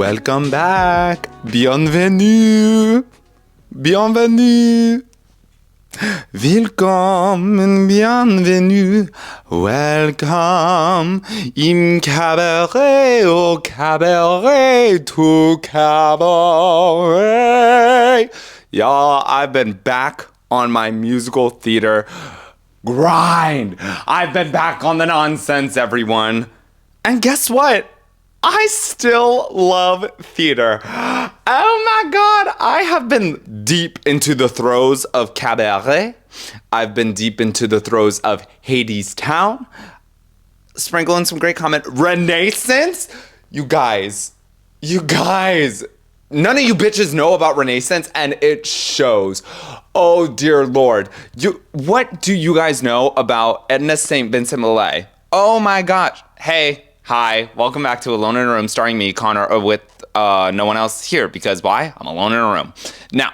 Welcome back. Bienvenue. Bienvenue. Willkommen, bienvenue. Welcome. Im cabaret, au cabaret, to cabaret. Y'all, I've been back on my musical theater grind. I've been back on the nonsense, everyone. And guess what? I still love theater. Oh my God, I have been deep into the throes of cabaret. I've been deep into the throes of Hades Town. Sprinkle in some great comment. Renascence? You guys. None of you bitches know about Renascence, and it shows. Oh dear Lord. What do you guys know about Edna St, Vincent Millay? Oh my gosh. Hey. Hi, welcome back to Alone in a Room, starring me, Connor, with no one else here, because why? I'm alone in a room. Now,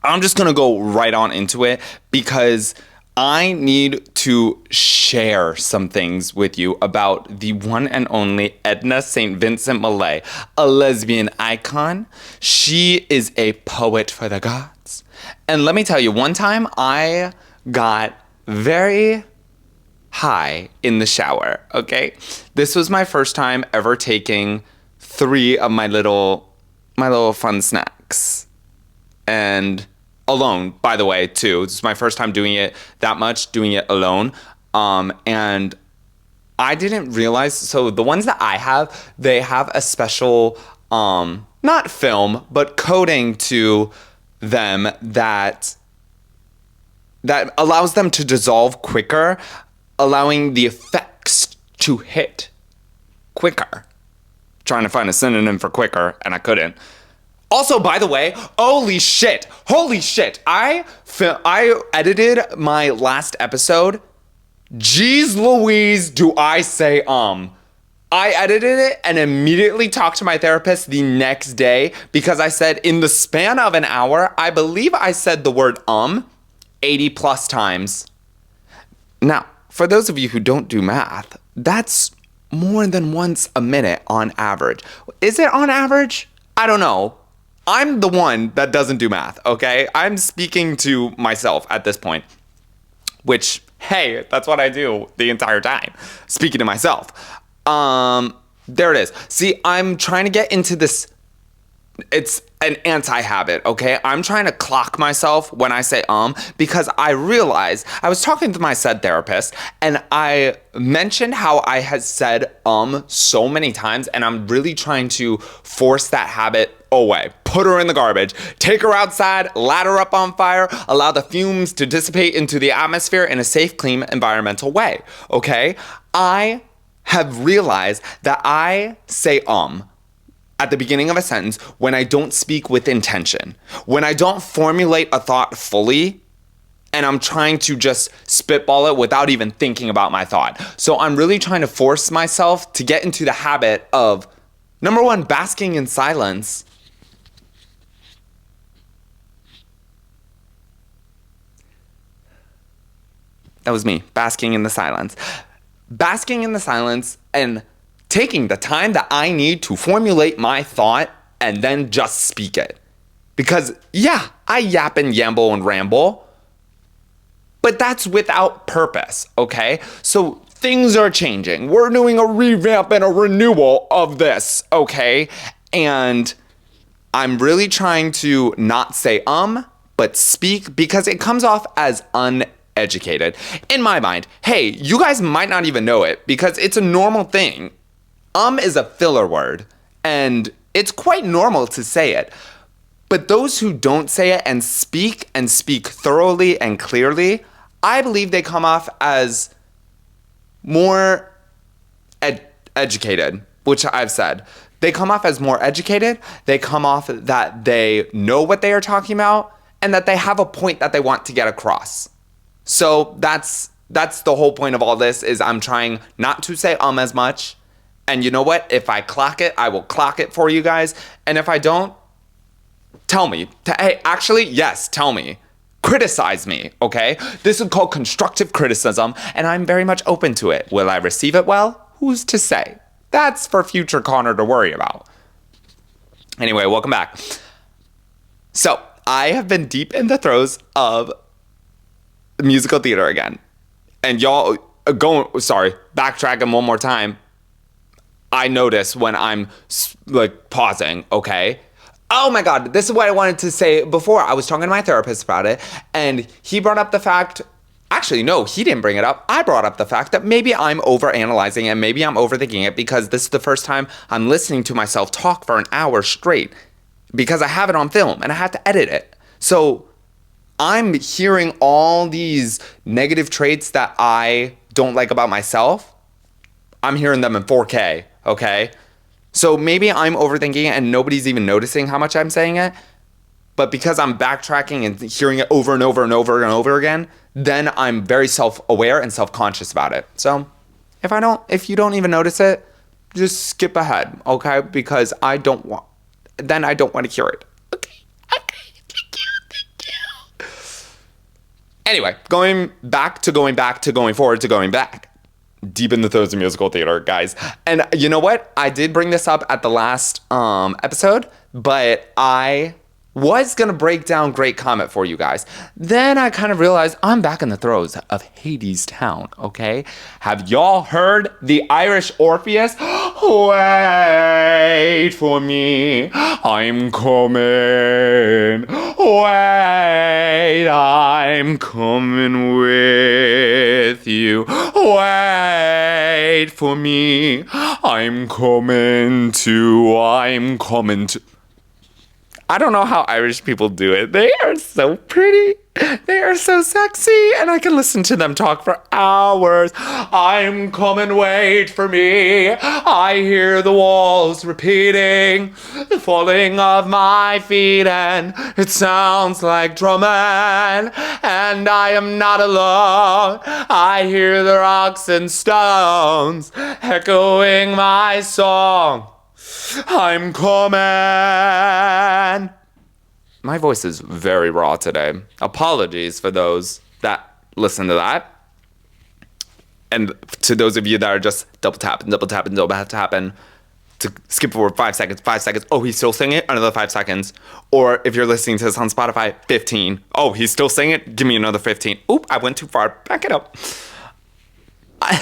I'm just going to go right on into it, because I need to share some things with you about the one and only Edna St. Vincent Millay, a lesbian icon. She is a poet for the gods. And let me tell you, one time I got very high in the shower, okay? This was my first time ever taking 3 of my little fun snacks. And alone, by the way, too. It's my first time doing it that much, doing it alone. And I didn't realize, so the ones that I have, they have a special, not film, but coating to them that allows them to dissolve quicker, allowing the effects to hit quicker. Trying to find a synonym for quicker, and I couldn't. Also, by the way, holy shit. I edited my last episode. Jeez Louise, do I say I edited it and immediately talked to my therapist the next day because I said in the span of an hour, I believe I said the word 80 plus times. Now, for those of you who don't do math, that's more than once a minute on average. Is it on average? I don't know. I'm the one that doesn't do math, okay? I'm speaking to myself at this point, which, hey, that's what I do the entire time, speaking to myself. There it is. See, I'm trying to get into this. It's an anti-habit, okay? I'm trying to clock myself when I say because I realized I was talking to my said therapist and I mentioned how I had said so many times, and I'm really trying to force that habit away. Put her in the garbage, take her outside, light her up on fire, allow the fumes to dissipate into the atmosphere in a safe, clean, environmental way, okay? I have realized that I say at the beginning of a sentence when I don't speak with intention, when I don't formulate a thought fully, and I'm trying to just spitball it without even thinking about my thought. So I'm really trying to force myself to get into the habit of, number one, basking in silence. That was me, basking in the silence. Basking in the silence and taking the time that I need to formulate my thought and then just speak it. Because, yeah, I yap and yamble and ramble, but that's without purpose, okay? So things are changing. We're doing a revamp and a renewal of this, okay? And I'm really trying to not say but speak, because it comes off as uneducated. In my mind, hey, you guys might not even know it because it's a normal thing. Is a filler word, and it's quite normal to say it. But those who don't say it and speak thoroughly and clearly, I believe they come off as more educated, which I've said. They come off as more educated. They come off that they know what they are talking about and that they have a point that they want to get across. So that's the whole point of all this, is I'm trying not to say as much. And you know what? If I clock it, I will clock it for you guys. And if I don't, tell me. Hey, actually, yes, tell me. Criticize me, okay? This is called constructive criticism, and I'm very much open to it. Will I receive it well? Who's to say? That's for future Connor to worry about. Anyway, welcome back. So, I have been deep in the throes of musical theater again. And y'all, backtracking one more time. I notice when I'm like pausing, okay? Oh my God, this is what I wanted to say before. I was talking to my therapist about it, and he brought up the fact, actually, no, he didn't bring it up. I brought up the fact that maybe I'm overanalyzing and maybe I'm overthinking it because this is the first time I'm listening to myself talk for an hour straight because I have it on film and I have to edit it. So I'm hearing all these negative traits that I don't like about myself. I'm hearing them in 4K, okay? So maybe I'm overthinking it and nobody's even noticing how much I'm saying it. But because I'm backtracking and hearing it over and over and over and over again, then I'm very self-aware and self-conscious about it. So if you don't even notice it, just skip ahead, okay? Because I don't want to hear it. Okay, thank you. Anyway, going forward to going back. Deep in the throes of musical theater, guys. And you know what? I did bring this up at the last episode, but I was going to break down Great Comet for you guys. Then I kind of realized I'm back in the throes of Hades Town, okay? Have y'all heard the Irish Orpheus? Wait for me, I'm coming. Wait, I'm coming with you. Wait for me, I'm coming to. I don't know how Irish people do it. They are so pretty. They are so sexy. And I can listen to them talk for hours. I'm coming, wait for me. I hear the walls repeating, the falling of my feet. And it sounds like drumming. And I am not alone. I hear the rocks and stones echoing my song. I'm coming. My voice is very raw today. Apologies for those that listen to that. And to those of you that are just double tapping to skip forward 5 seconds. Oh, he's still singing it? Another 5 seconds. Or if you're listening to this on Spotify, 15. Oh, he's still singing it? Give me another 15. Oop, I went too far. Back it up.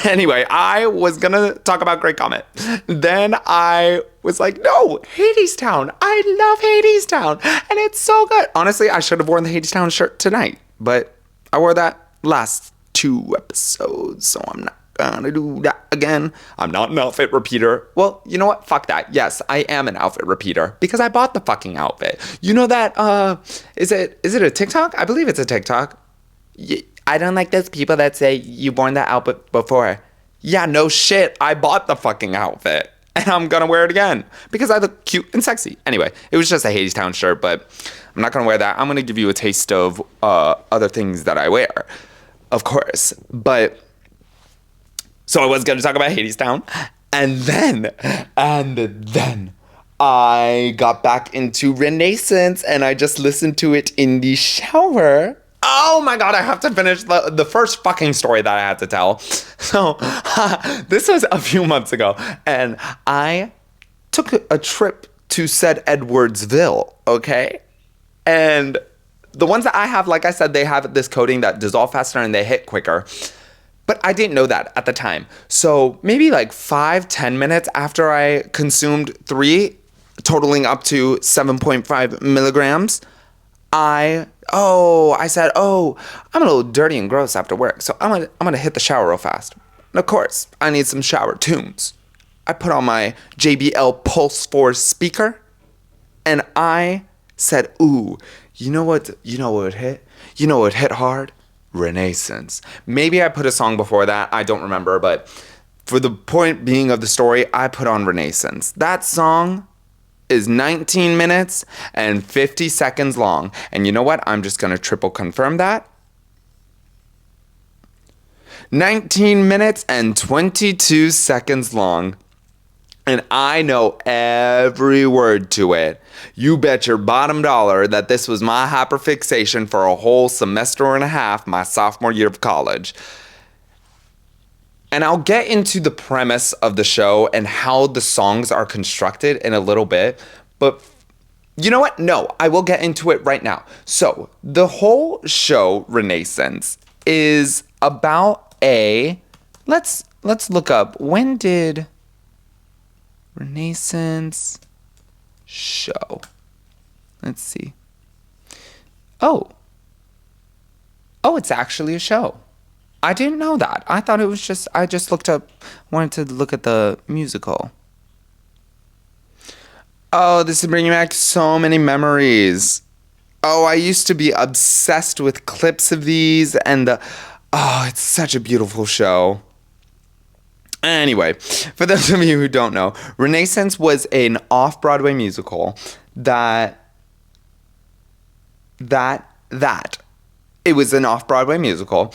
Anyway, I was gonna talk about Great Comet. Then I was like, no, Hades Town. I love Hades Town. And it's so good. Honestly, I should have worn the Hades Town shirt tonight. But I wore that last 2 episodes. So I'm not gonna do that again. I'm not an outfit repeater. Well, you know what? Fuck that. Yes, I am an outfit repeater. Because I bought the fucking outfit. You know that, is it a TikTok? I believe it's a TikTok. I don't like those people that say you've worn that outfit before. Yeah, no shit. I bought the fucking outfit. And I'm gonna wear it again. Because I look cute and sexy. Anyway, it was just a Hades Town shirt, but I'm not gonna wear that. I'm gonna give you a taste of other things that I wear. Of course. But, so I was gonna talk about Hades Town. And then, I got back into Renascence and I just listened to it in the shower. Oh my God, I have to finish the first fucking story that I had to tell. So, this was a few months ago, and I took a trip to said Edwardsville, okay? And the ones that I have, like I said, they have this coating that dissolve faster and they hit quicker. But I didn't know that at the time. So, maybe like 5-10 minutes after I consumed 3, totaling up to 7.5 milligrams, I said, I'm a little dirty and gross after work, so I'm gonna hit the shower real fast. And of course, I need some shower tunes. I put on my JBL Pulse 4 speaker, and I said, ooh, you know what would hit? You know what hit hard? Renascence. Maybe I put a song before that, I don't remember, but for the point being of the story, I put on Renascence. That song is 19 minutes and 50 seconds long. And you know what? I'm just going to triple confirm that. 19 minutes and 22 seconds long. And I know every word to it. You bet your bottom dollar that this was my hyperfixation for a whole semester and a half my sophomore year of college. And I'll get into the premise of the show and how the songs are constructed in a little bit. But You know what? No, I will get into it right now. So, the whole show, Renascence, is about a... Let's look up. When did Renascence show? Let's see. Oh. Oh, it's actually a show. I didn't know that. I thought it was just... I just wanted to look at the musical. Oh, this is bringing back so many memories. Oh, I used to be obsessed with clips of these oh, it's such a beautiful show. Anyway, for those of you who don't know, Renascence was an off-Broadway musical it was an off-Broadway musical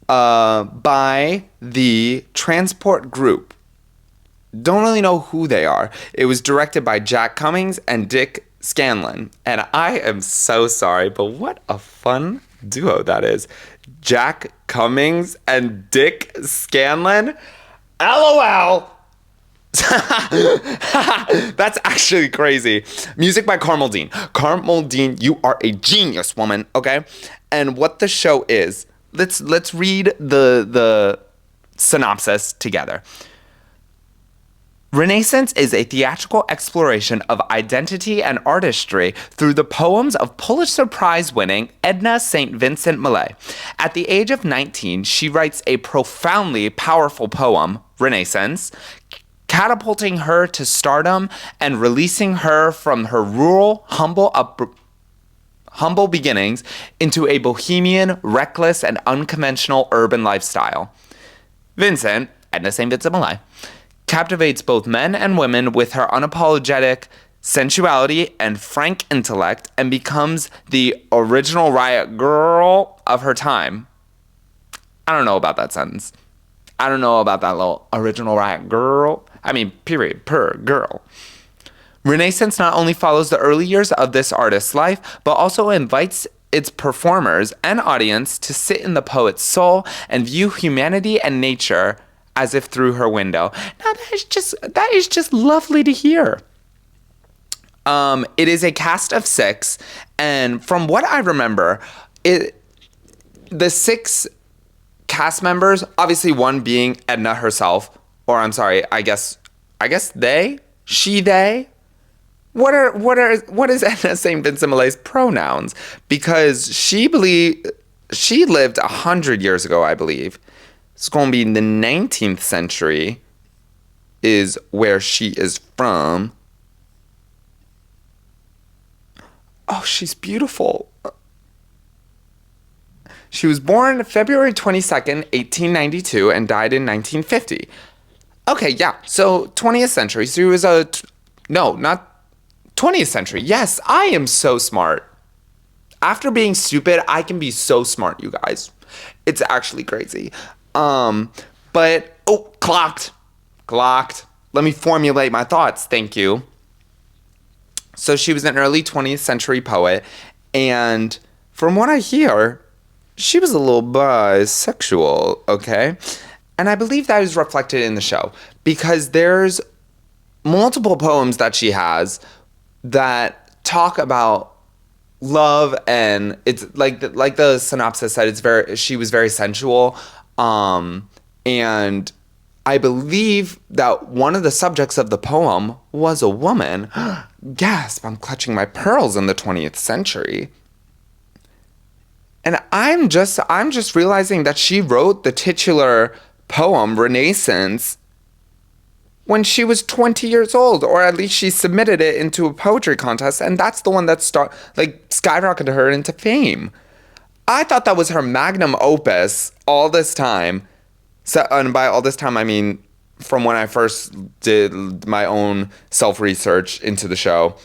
by the Transport Group. Don't really know who they are. It was directed by Jack Cummings and Dick Scanlon. And I am so sorry, but what a fun duo that is. Jack Cummings and Dick Scanlon. LOL. That's actually crazy. Music by Carmel Dean. Carmel Dean, you are a genius, woman, okay? And what the show is, let's read the synopsis together. Renascence is a theatrical exploration of identity and artistry through the poems of Pulitzer Prize-winning Edna St. Vincent Millay. At the age of 19, she writes a profoundly powerful poem, Renascence, catapulting her to stardom and releasing her from her rural, humble beginnings into a bohemian, reckless, and unconventional urban lifestyle. Vincent, Edna St. Vincent Millay, captivates both men and women with her unapologetic sensuality and frank intellect and becomes the original riot girl of her time. I don't know about that sentence. I don't know about that little original riot girl. I mean, period, per girl. Renascence not only follows the early years of this artist's life, but also invites its performers and audience to sit in the poet's soul and view humanity and nature as if through her window. Now that is just lovely to hear. It is a cast of 6, and from what I remember, the 6 cast members, obviously one being Edna herself, or I'm sorry, I guess they. What is Edna St. Vincent Millay's pronouns? Because she lived 100 years ago, I believe. It's going to be in the 19th century is where she is from. Oh, she's beautiful. She was born February 22nd, 1892 and died in 1950. Okay, yeah, so 20th century. She was not 20th century. Yes, I am so smart. After being stupid, I can be so smart, you guys. It's actually crazy. Clocked. Let me formulate my thoughts. Thank you. So she was an early 20th century poet, and from what I hear, she was a little bisexual, okay? And I believe that is reflected in the show, because there's multiple poems that she has that talk about love, and it's like the synopsis said, she was very sensual. And I believe that one of the subjects of the poem was a woman. Gasp, I'm clutching my pearls in the 20th century. And I'm just realizing that she wrote the titular poem, Renascence, when she was 20 years old, or at least she submitted it into a poetry contest, and that's the one that skyrocketed her into fame. I thought that was her magnum opus all this time. So, and by all this time, I mean from when I first did my own self-research into the show.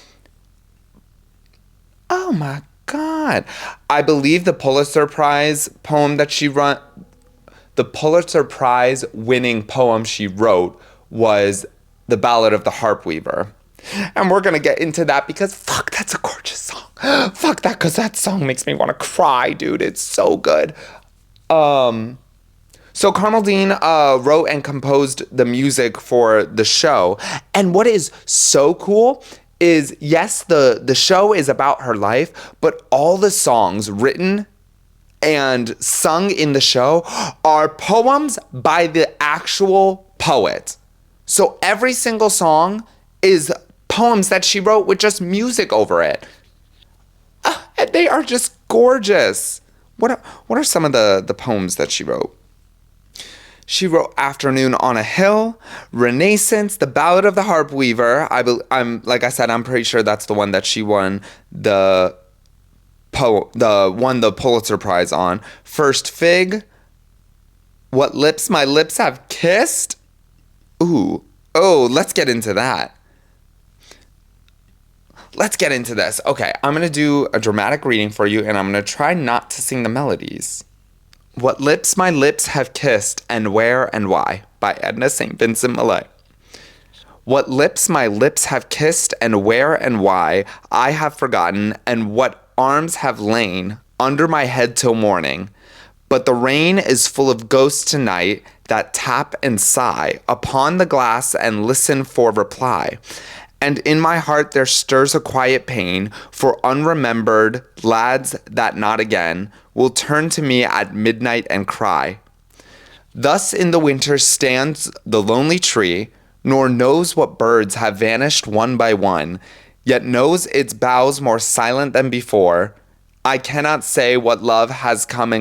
Oh my God. I believe the Pulitzer Prize poem that she wrote, the Pulitzer Prize winning poem she wrote was the Ballad of the Harp-Weaver. And we're going to get into that because fuck, that's a gorgeous song. Fuck that, because that song makes me want to cry, dude. It's so good. So Carmel Dean wrote and composed the music for the show. And what is so cool is, yes, the show is about her life, but all the songs written and sung in the show are poems by the actual poet. So every single song is poems that she wrote with just music over it. And they are just gorgeous. What are some of the poems that she wrote? She wrote Afternoon on a Hill, Renascence, The Ballad of the Harp-Weaver. I'm like I said, I'm pretty sure that's the one that she won the Pulitzer Prize on. First Fig, What Lips My Lips Have Kissed. Let's get into that. Let's get into this. Okay, I'm going to do a dramatic reading for you, and I'm going to try not to sing the melodies. What Lips My Lips Have Kissed, and Where and Why, by Edna St. Vincent Millay. What lips my lips have kissed, and where and why, I have forgotten, and what arms have lain under my head till morning. But the rain is full of ghosts tonight that tap and sigh upon the glass and listen for reply. And in my heart there stirs a quiet pain for unremembered lads that not again will turn to me at midnight and cry. Thus in the winter stands the lonely tree, nor knows what birds have vanished one by one, yet knows its boughs more silent than before. I cannot say what loves have come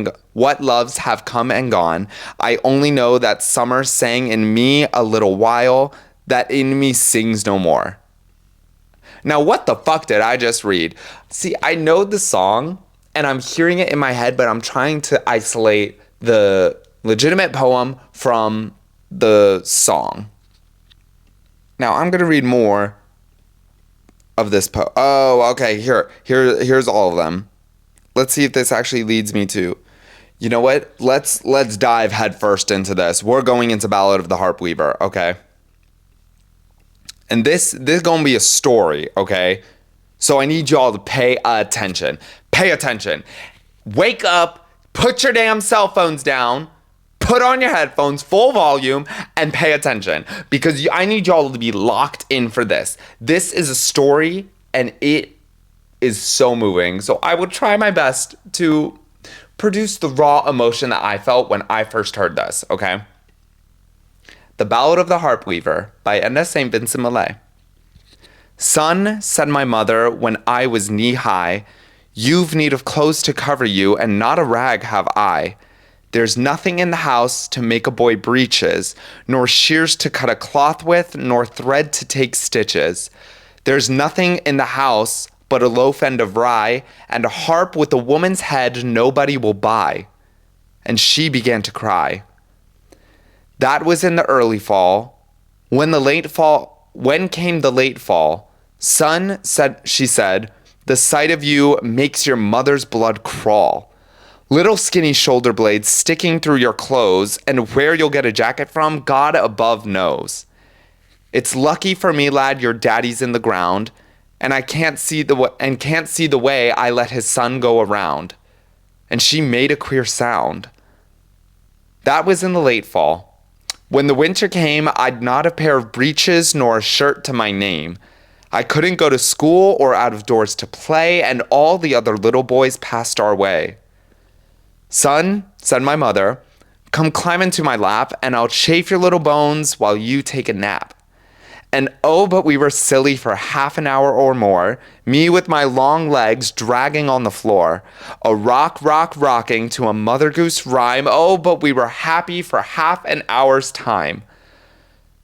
and gone. I only know that summer sang in me a little while, that in me sings no more. Now, what the fuck did I just read? See, I know the song, and I'm hearing it in my head, but I'm trying to isolate the legitimate poem from the song. Now, I'm going to read more of this poem. Oh, okay, here's all of them. Let's see if this actually leads me to... You know what? Let's dive headfirst into this. We're going into Ballad of the Harp-Weaver, okay? And this gonna be a story, okay? So I need y'all to pay attention. Pay attention. Wake up, put your damn cell phones down, put on your headphones, full volume, and pay attention. Because I need y'all to be locked in for this. This is a story, and it is so moving. So I will try my best to produce the raw emotion that I felt when I first heard this, okay? The Ballad of the Harp-Weaver by Edna St. Vincent Millay. Son, said my mother when I was knee-high, you've need of clothes to cover you, and not a rag have I. There's nothing in the house to make a boy breeches, nor shears to cut a cloth with, nor thread to take stitches. There's nothing in the house but a loaf end of rye, and a harp with a woman's head nobody will buy. And she began to cry. That was in the early fall. When came the late fall, son, she said, the sight of you makes your mother's blood crawl. Little skinny shoulder blades sticking through your clothes, and where you'll get a jacket from, God above knows. It's lucky for me, lad, your daddy's in the ground, and I can't see the way I let his son go around. And she made a queer sound. That was in the late fall. When the winter came, I'd not a pair of breeches nor a shirt to my name. I couldn't go to school or out of doors to play, and all the other little boys passed our way. Son, said my mother, come climb into my lap, and I'll chafe your little bones while you take a nap. And oh, but we were silly for half an hour or more, me with my long legs dragging on the floor, a rocking to a mother goose rhyme. Oh, but we were happy for half an hour's time.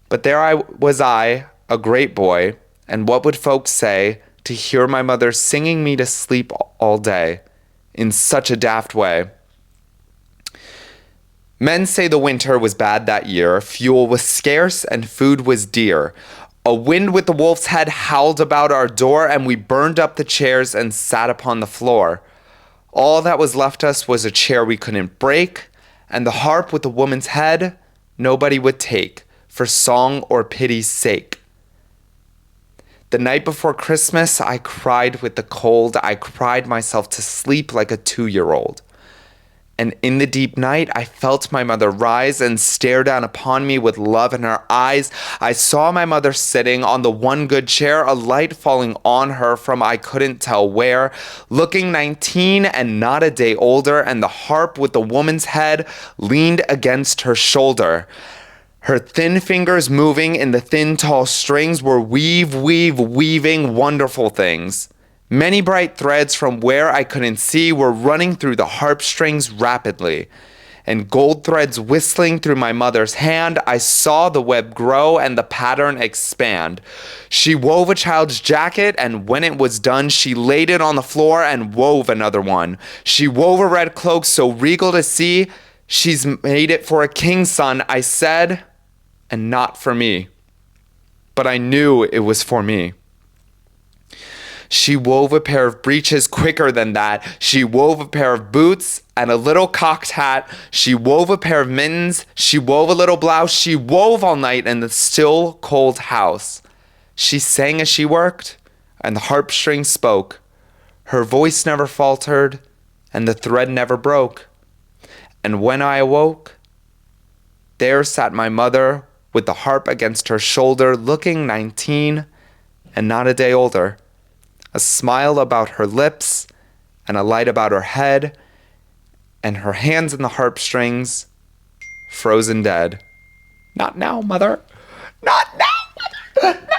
But there was I, a great boy, and what would folks say to hear my mother singing me to sleep all day in such a daft way? Men say the winter was bad that year, fuel was scarce and food was dear. A wind with the wolf's head howled about our door, and we burned up the chairs and sat upon the floor. All that was left us was a chair we couldn't break, and the harp with the woman's head nobody would take, for song or pity's sake. The night before Christmas, I cried with the cold. I cried myself to sleep like a 2-year-old. And in the deep night, I felt my mother rise and stare down upon me with love in her eyes. I saw my mother sitting on the one good chair, a light falling on her from I couldn't tell where, looking 19 and not a day older, and the harp with the woman's head leaned against her shoulder. Her thin fingers moving in the thin, tall strings were weaving wonderful things. Many bright threads from where I couldn't see were running through the harp strings rapidly. And gold threads whistling through my mother's hand, I saw the web grow and the pattern expand. She wove a child's jacket, and when it was done, she laid it on the floor and wove another one. She wove a red cloak so regal to see. She's made it for a king's son, I said, and not for me. But I knew it was for me. She wove a pair of breeches quicker than that. She wove a pair of boots and a little cocked hat. She wove a pair of mittens. She wove a little blouse. She wove all night in the still, cold house. She sang as she worked, and the harp strings spoke. Her voice never faltered, and the thread never broke. And when I awoke, there sat my mother with the harp against her shoulder, looking 19 and not a day older. A smile about her lips, and a light about her head, and her hands in the harp strings, frozen dead. Not now, mother. Not now, mother. Not now,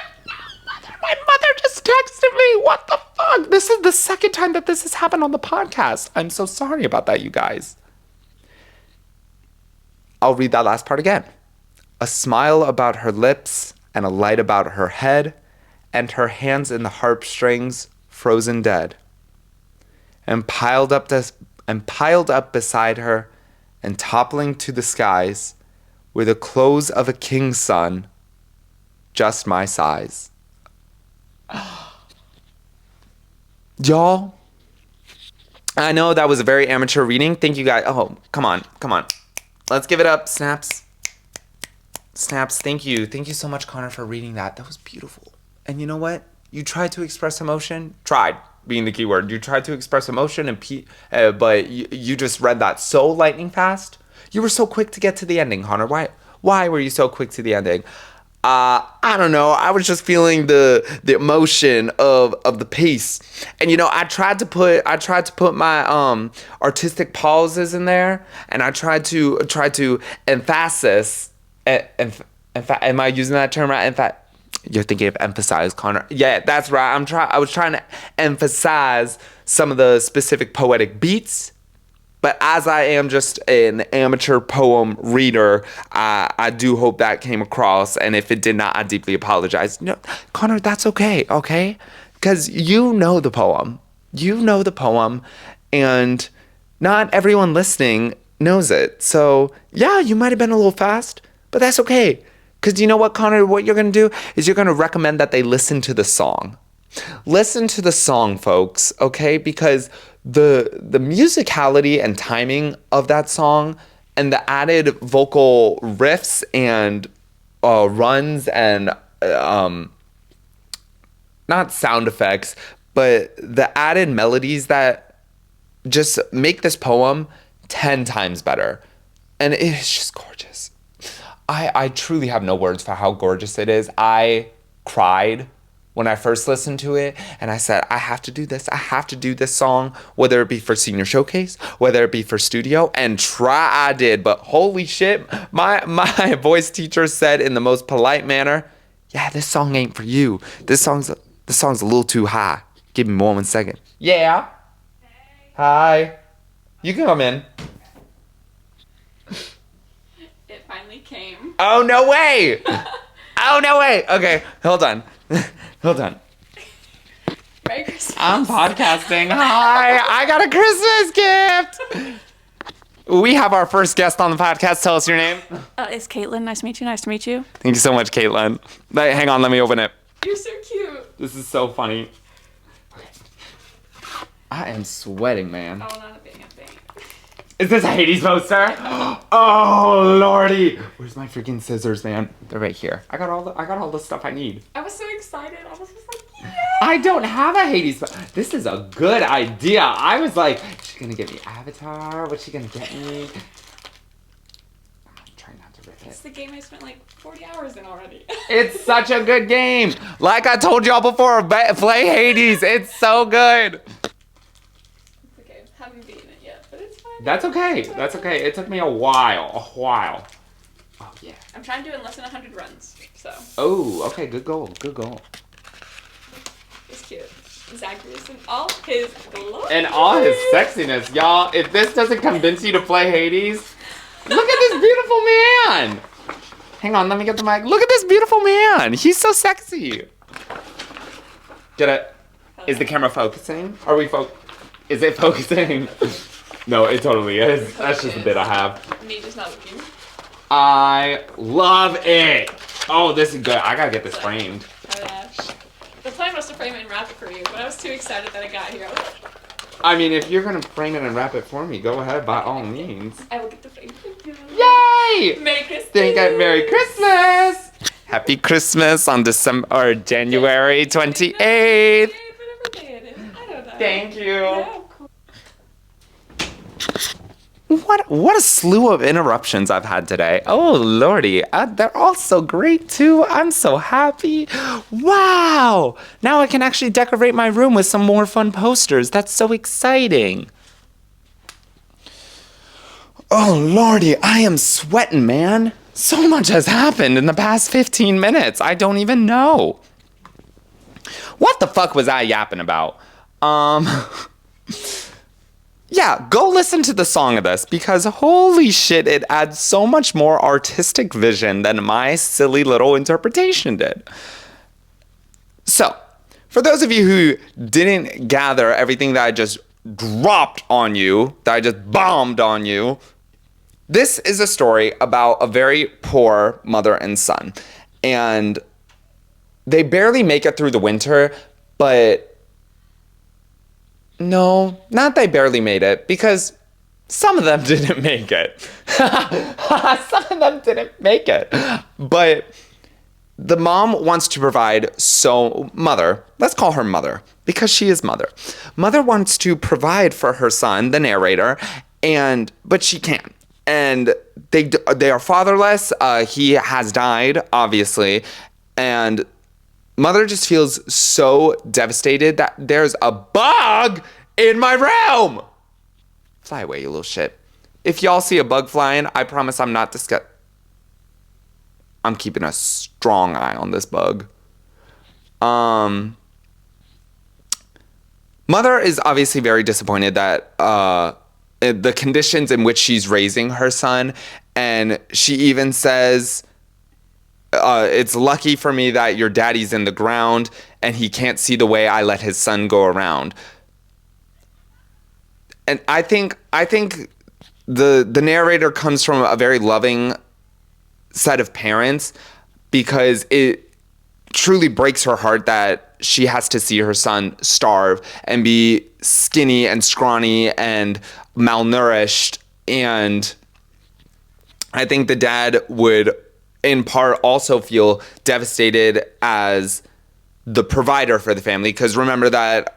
mother. My mother just texted me. What the fuck? This is the second time that this has happened on the podcast. I'm so sorry about that, you guys. I'll read that last part again. A smile about her lips, and a light about her head, and her hands in the harp strings, frozen dead. And piled up beside her, and toppling to the skies, were the clothes of a king's son, just my size. Y'all, I know that was a very amateur reading. Thank you guys. Oh, come on. Let's give it up, Snaps. Snaps, thank you. Thank you so much, Connor, for reading that. That was beautiful. And you know what? You tried to express emotion. Tried being the key word. You tried to express emotion, but you just read that so lightning fast. You were so quick to get to the ending, Connor. Why were you so quick to the ending? I don't know. I was just feeling the emotion of the piece, and I tried to put my artistic pauses in there, and I tried to emphasis. Am I using that term right? You're thinking of emphasize, Connor. Yeah, that's right. I was trying to emphasize some of the specific poetic beats, but as I am just an amateur poem reader, I do hope that came across. And if it did not, I deeply apologize. No, Connor, that's okay, because you know the poem. And not everyone listening knows it. So yeah, you might have been a little fast, but that's okay. Because you know what, Connor, what you're going to do is you're going to recommend that they listen to the song. Listen to the song, folks, okay? Because the musicality and timing of that song and the added vocal riffs and runs and not sound effects, but the added melodies that just make this poem 10 times better. And it's just gorgeous. I truly have no words for how gorgeous it is. I cried when I first listened to it, and I said, I have to do this. I have to do this song, whether it be for Senior Showcase, whether it be for studio, and I did. But holy shit, my voice teacher said in the most polite manner, yeah, this song ain't for you. This song's a little too high. Give me 1 second. Yeah. Hey. Hi. You can come in. It finally came. Oh, no way. Oh, no way. Okay, hold on. Merry Christmas. I'm podcasting. Hi, I got a Christmas gift. We have our first guest on the podcast. Tell us your name. It's Caitlin. Nice to meet you. Thank you so much, Caitlin. Hang on, let me open it. You're so cute. This is so funny. Okay. I am sweating, man. Oh, not a thing. Is this a Hades poster? Oh, lordy. Where's my freaking scissors, man? They're right here. I got all the stuff I need. I was so excited. I was just like, yeah. I don't have a Hades poster. This is a good idea. I was like, she gonna get me? Avatar? What's she gonna get me? Try not to rip It's it. the game I spent like 40 hours in already. It's such a good game. Like I told y'all before, play Hades. It's so good. It's okay. I haven't beaten it yet, but it's fine. That's okay. That's okay. It took me a while. Oh, yeah. I'm trying to do it in less than 100 runs, so. Oh, okay. Good goal. Good goal. It's cute. Zacharias and all his glory. And all his sexiness, y'all. If this doesn't convince you to play Hades, look at this beautiful man. Hang on, let me get the mic. Look at this beautiful man. He's so sexy. Get it? Is the camera focusing? Is it focusing? No, it totally is. That's just a bit I have. Me just not looking. I love it. Oh, this is good. I gotta get this framed. Oh yeah. The plan was to frame it and wrap it for you, but I was too excited that I got here. I was like, I mean, if you're gonna frame it and wrap it for me, go ahead by all means. I will get the frame for you. Yay! Merry Christmas! Merry Christmas! Happy Christmas on January 28th. Whatever day it is. I don't know. Thank you. Yeah, of course. What a slew of interruptions I've had today. Oh, lordy. They're all so great, too. I'm so happy. Wow. Now I can actually decorate my room with some more fun posters. That's so exciting. Oh, lordy. I am sweating, man. So much has happened in the past 15 minutes. I don't even know. What the fuck was I yapping about? Yeah, go listen to the song of this because holy shit, it adds so much more artistic vision than my silly little interpretation did. So, for those of you who didn't gather everything that I just dropped on you, that I just bombed on you, this is a story about a very poor mother and son. And they barely make it through the winter, but no, not they barely made it, because some of them didn't make it. Some of them didn't make it. But the mom wants to provide, mother, let's call her mother, because she is mother. Mother wants to provide for her son, the narrator, but she can't. And they are fatherless. He has died, obviously. And mother just feels so devastated that there's a bug in my room. Fly away, you little shit. If y'all see a bug flying, I promise I'm not I'm keeping a strong eye on this bug. Mother is obviously very disappointed that the conditions in which she's raising her son, and she even says, it's lucky for me that your daddy's in the ground and he can't see the way I let his son go around. And I think the narrator comes from a very loving set of parents, because it truly breaks her heart that she has to see her son starve and be skinny and scrawny and malnourished. And I think the dad would in part also feel devastated as the provider for the family, because remember that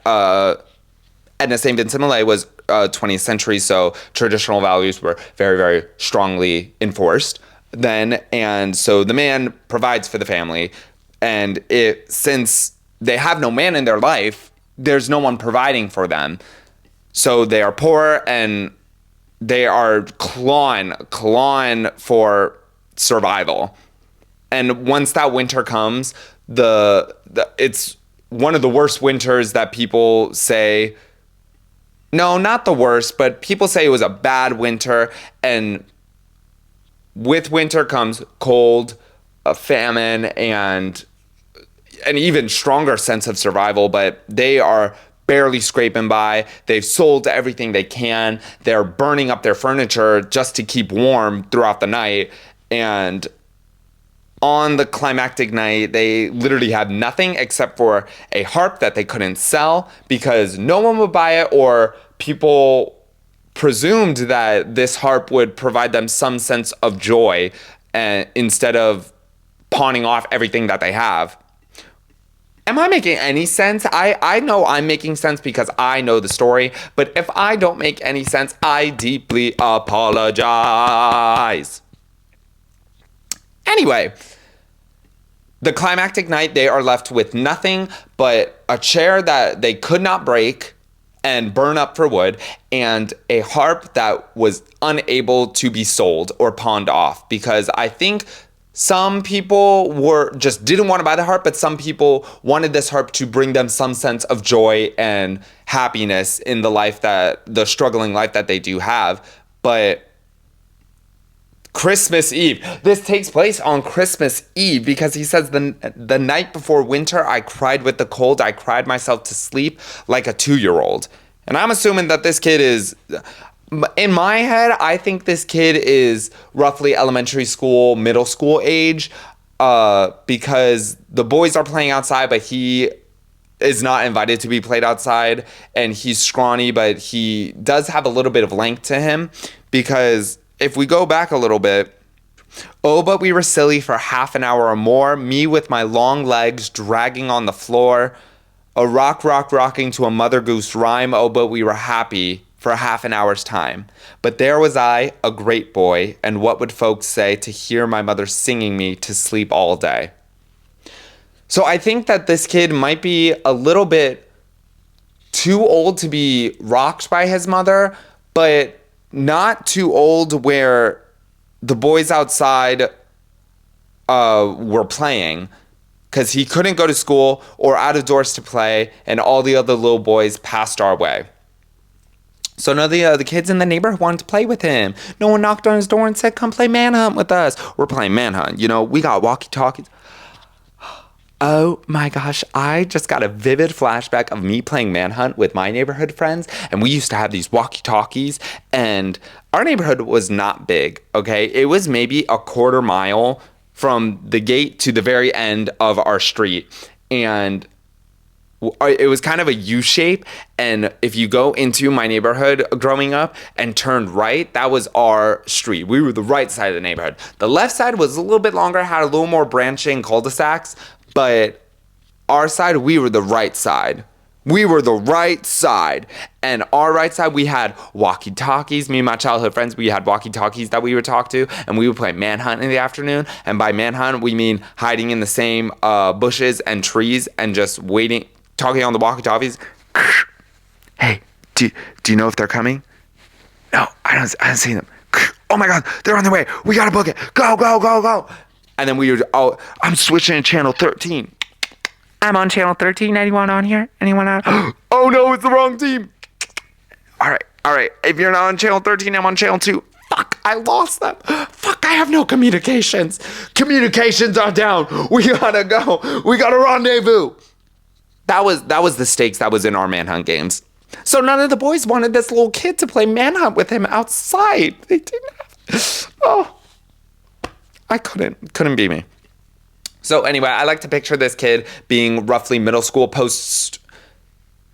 Edna St. Vincent Millay was 20th century, so traditional values were very, very strongly enforced then, and so the man provides for the family, and since they have no man in their life, there's no one providing for them, so they are poor and they are clawing for survival. And once that winter comes, it's one of the worst winters that people say. No, not the worst, but people say it was a bad winter. And with winter comes cold, a famine, and an even stronger sense of survival. But they are barely scraping by. They've sold everything they can. They're burning up their furniture just to keep warm throughout the night. And on the climactic night, they literally had nothing except for a harp that they couldn't sell because no one would buy it, or people presumed that this harp would provide them some sense of joy instead of pawning off everything that they have. Am I making any sense? I know I'm making sense because I know the story, but if I don't make any sense, I deeply apologize. Anyway, the climactic night, they are left with nothing but a chair that they could not break and burn up for wood, and a harp that was unable to be sold or pawned off, because I think some people didn't want to buy the harp, but some people wanted this harp to bring them some sense of joy and happiness in the struggling life that they do have. But Christmas Eve. This takes place on Christmas Eve because he says the night before winter, I cried with the cold. I cried myself to sleep like a 2-year-old. And I'm assuming that this kid is, in my head, I think this kid is roughly elementary school, middle school age, because the boys are playing outside, but he is not invited to be played outside, and he's scrawny, but he does have a little bit of length to him, because if we go back a little bit, oh, but we were silly for half an hour or more, me with my long legs dragging on the floor, a rocking to a Mother Goose rhyme, oh, but we were happy for half an hour's time. But there was I, a great boy, and what would folks say to hear my mother singing me to sleep all day? So I think that this kid might be a little bit too old to be rocked by his mother, but not too old where the boys outside were playing, because he couldn't go to school or out of doors to play, and all the other little boys passed our way. So none of the kids in the neighborhood wanted to play with him. No one knocked on his door and said, come play Manhunt with us. We're playing Manhunt. You know, we got walkie-talkies. Oh my gosh, I just got a vivid flashback of me playing Manhunt with my neighborhood friends. And we used to have these walkie-talkies. And our neighborhood was not big, okay? It was maybe a quarter mile from the gate to the very end of our street. And it was kind of a U shape, and if you go into my neighborhood growing up and turned right, that was our street. We were the right side of the neighborhood. The left side was a little bit longer, had a little more branching cul-de-sacs, but our side, we were the right side. We were the right side. And our right side, we had walkie-talkies. Me and my childhood friends, we had walkie-talkies that we would talk to, and we would play Manhunt in the afternoon. And by Manhunt, we mean hiding in the same bushes and trees and just waiting, talking on the walkie-talkies. Hey, do you know if they're coming? No, I don't see them. Oh my God, they're on their way. We gotta book it. Go, go, go, go. And then we would, I'm switching to channel 13. I'm on channel 13. Anyone on here? Anyone on? Oh no, it's the wrong team. All right. If you're not on channel 13, I'm on channel 2. Fuck, I lost them. Fuck, I have no communications. Communications are down. We gotta go. We gotta rendezvous. That was the stakes that was in our Manhunt games. So none of the boys wanted this little kid to play Manhunt with him outside. They didn't have. Oh, I couldn't be me. So anyway, I like to picture this kid being roughly middle school,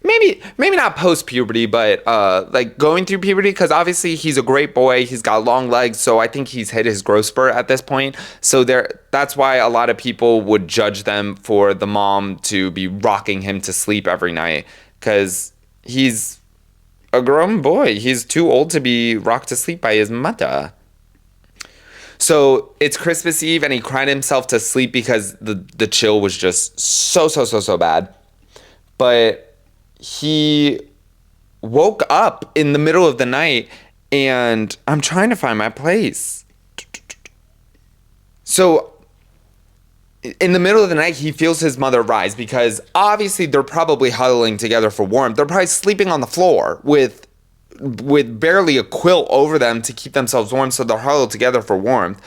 maybe not post-puberty, but like going through puberty, because obviously he's a great boy. He's got long legs, so I think he's hit his growth spurt at this point. So that's why a lot of people would judge them for the mom to be rocking him to sleep every night, because he's a grown boy. He's too old to be rocked to sleep by his mother. So it's Christmas Eve, and he cried himself to sleep because the chill was just so bad. But he woke up in the middle of the night, and I'm trying to find my place. So in the middle of the night, he feels his mother rise, because obviously they're probably huddling together for warmth. They're probably sleeping on the floor with barely a quilt over them to keep themselves warm, so they're huddled together for warmth.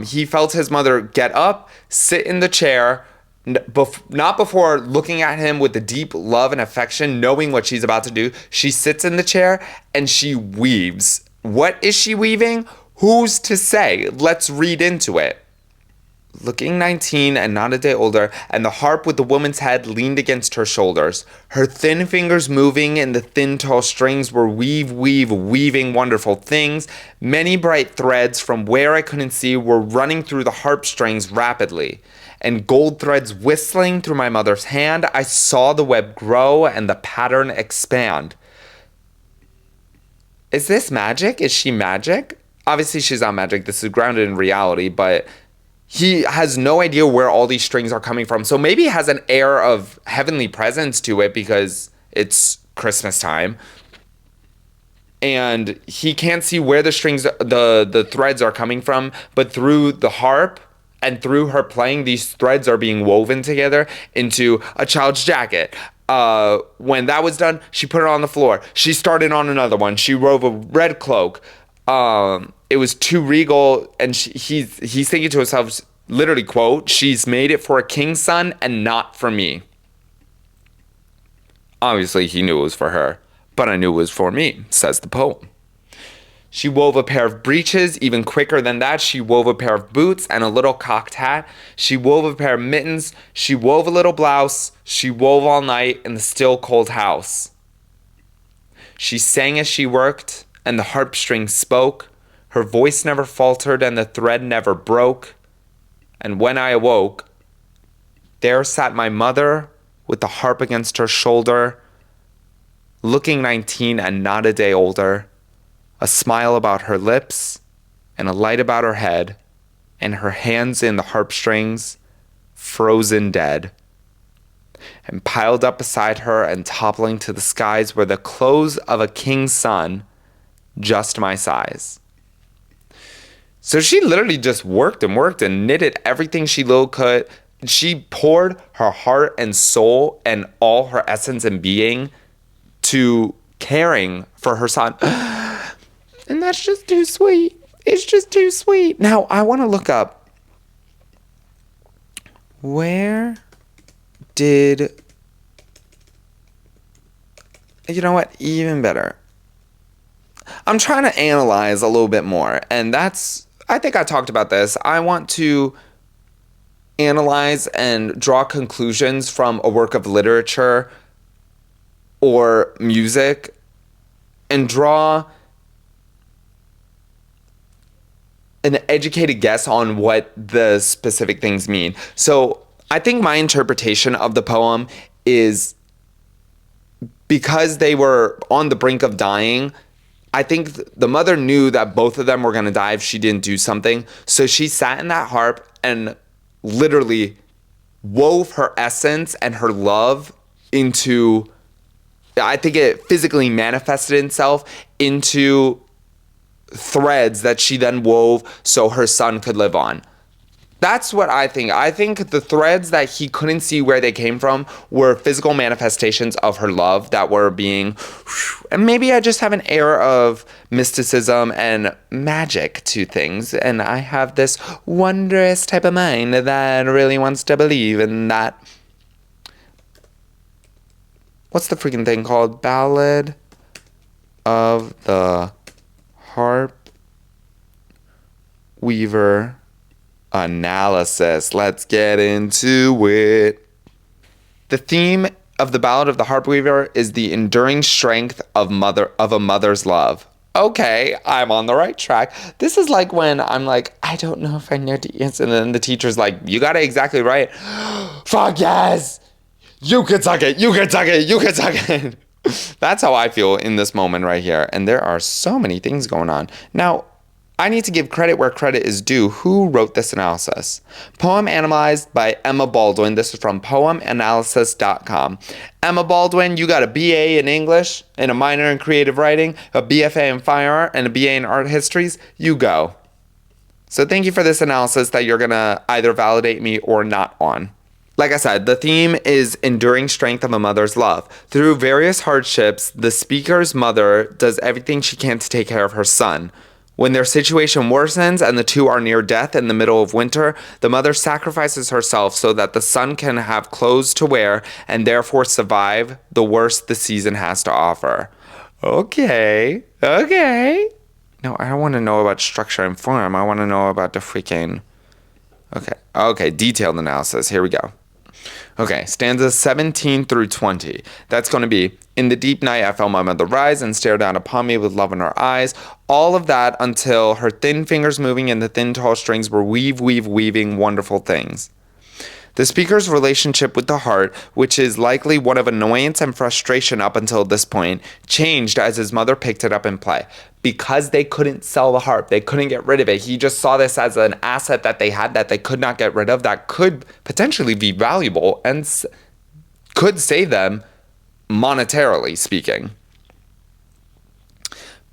He felt his mother get up, sit in the chair, not before looking at him with the deep love and affection, knowing what she's about to do. She sits in the chair and she weaves. What is she weaving? Who's to say? Let's read into it. Looking 19 and not a day older, and the harp with the woman's head leaned against her shoulders. Her thin fingers moving, and the thin tall strings were weaving wonderful things. Many bright threads from where I couldn't see were running through the harp strings rapidly. and gold threads whistling through my mother's hand. I saw the web grow and the pattern expand. Is this magic? Is she magic? Obviously, she's not magic. This is grounded in reality, but he has no idea where all these strings are coming from. So maybe it has an air of heavenly presence to it because it's Christmas time. And he can't see where the strings, the threads are coming from, but through the harp and through her playing, these threads are being woven together into a child's jacket. When that was done, she put it on the floor. She started on another one. She wove a red cloak. It was too regal, and he's thinking to himself, literally, quote, "She's made it for a king's son and not for me." Obviously, he knew it was for her, but I knew it was for me, says the poem. She wove a pair of breeches. Even quicker than that, she wove a pair of boots and a little cocked hat. She wove a pair of mittens. She wove a little blouse. She wove all night in the still cold house. She sang as she worked, and the harp strings spoke. Her voice never faltered, and the thread never broke. And when I awoke, there sat my mother with the harp against her shoulder, looking 19 and not a day older, a smile about her lips and a light about her head, and her hands in the harp strings, frozen dead. And piled up beside her and toppling to the skies were the clothes of a king's son, just my size. So she literally just worked and knitted everything she little could. She poured her heart and soul and all her essence and being to caring for her son. And that's just too sweet. It's just too sweet. Now, I want to look up, where did, you know what, even better. I'm trying to analyze a little bit more, and I think I talked about this. I want to analyze and draw conclusions from a work of literature or music and draw an educated guess on what the specific things mean. So I think my interpretation of the poem is, because they were on the brink of dying, I think the mother knew that both of them were going to die if she didn't do something. So she sat in that harp and literally wove her essence and her love into, I think it physically manifested itself into threads that she then wove so her son could live on. That's what I think. I think the threads that he couldn't see where they came from were physical manifestations of her love that were being, and maybe I just have an air of mysticism and magic to things, and I have this wondrous type of mind that really wants to believe in that. What's the freaking thing called? Ballad of the Harp-Weaver Analysis. Let's get into it. The theme of the Ballad of the Harp-Weaver is the enduring strength of a mother's love. Okay, I'm on the right track. This is like when I'm like, I don't know if I know the answer, and then the teacher's like, you got it exactly right. Fuck yes! You can suck it! You can suck it! You can suck it! That's how I feel in this moment right here. And there are so many things going on. Now, I need to give credit where credit is due. Who wrote this analysis? Poem analyzed by Emma Baldwin. This is from poemanalysis.com. Emma Baldwin, you got a BA in English and a minor in creative writing, a BFA in fine art, and a BA in art histories. You go. So thank you for this analysis that you're going to either validate me or not on. Like I said, the theme is enduring strength of a mother's love. Through various hardships, the speaker's mother does everything she can to take care of her son. When their situation worsens and the two are near death in the middle of winter, the mother sacrifices herself so that the son can have clothes to wear and therefore survive the worst the season has to offer. Okay. No, I don't want to know about structure and form. I want to know about the freaking... Okay, detailed analysis. Here we go. Okay, stanzas 17 through 20. That's going to be, in the deep night I felt my mother rise and stare down upon me with love in her eyes. All of that until her thin fingers moving and the thin tall strings were weaving wonderful things. The speaker's relationship with the harp, which is likely one of annoyance and frustration up until this point, changed as his mother picked it up in play. Because they couldn't sell the harp, they couldn't get rid of it. He just saw this as an asset that they had that they could not get rid of, that could potentially be valuable and could save them monetarily speaking.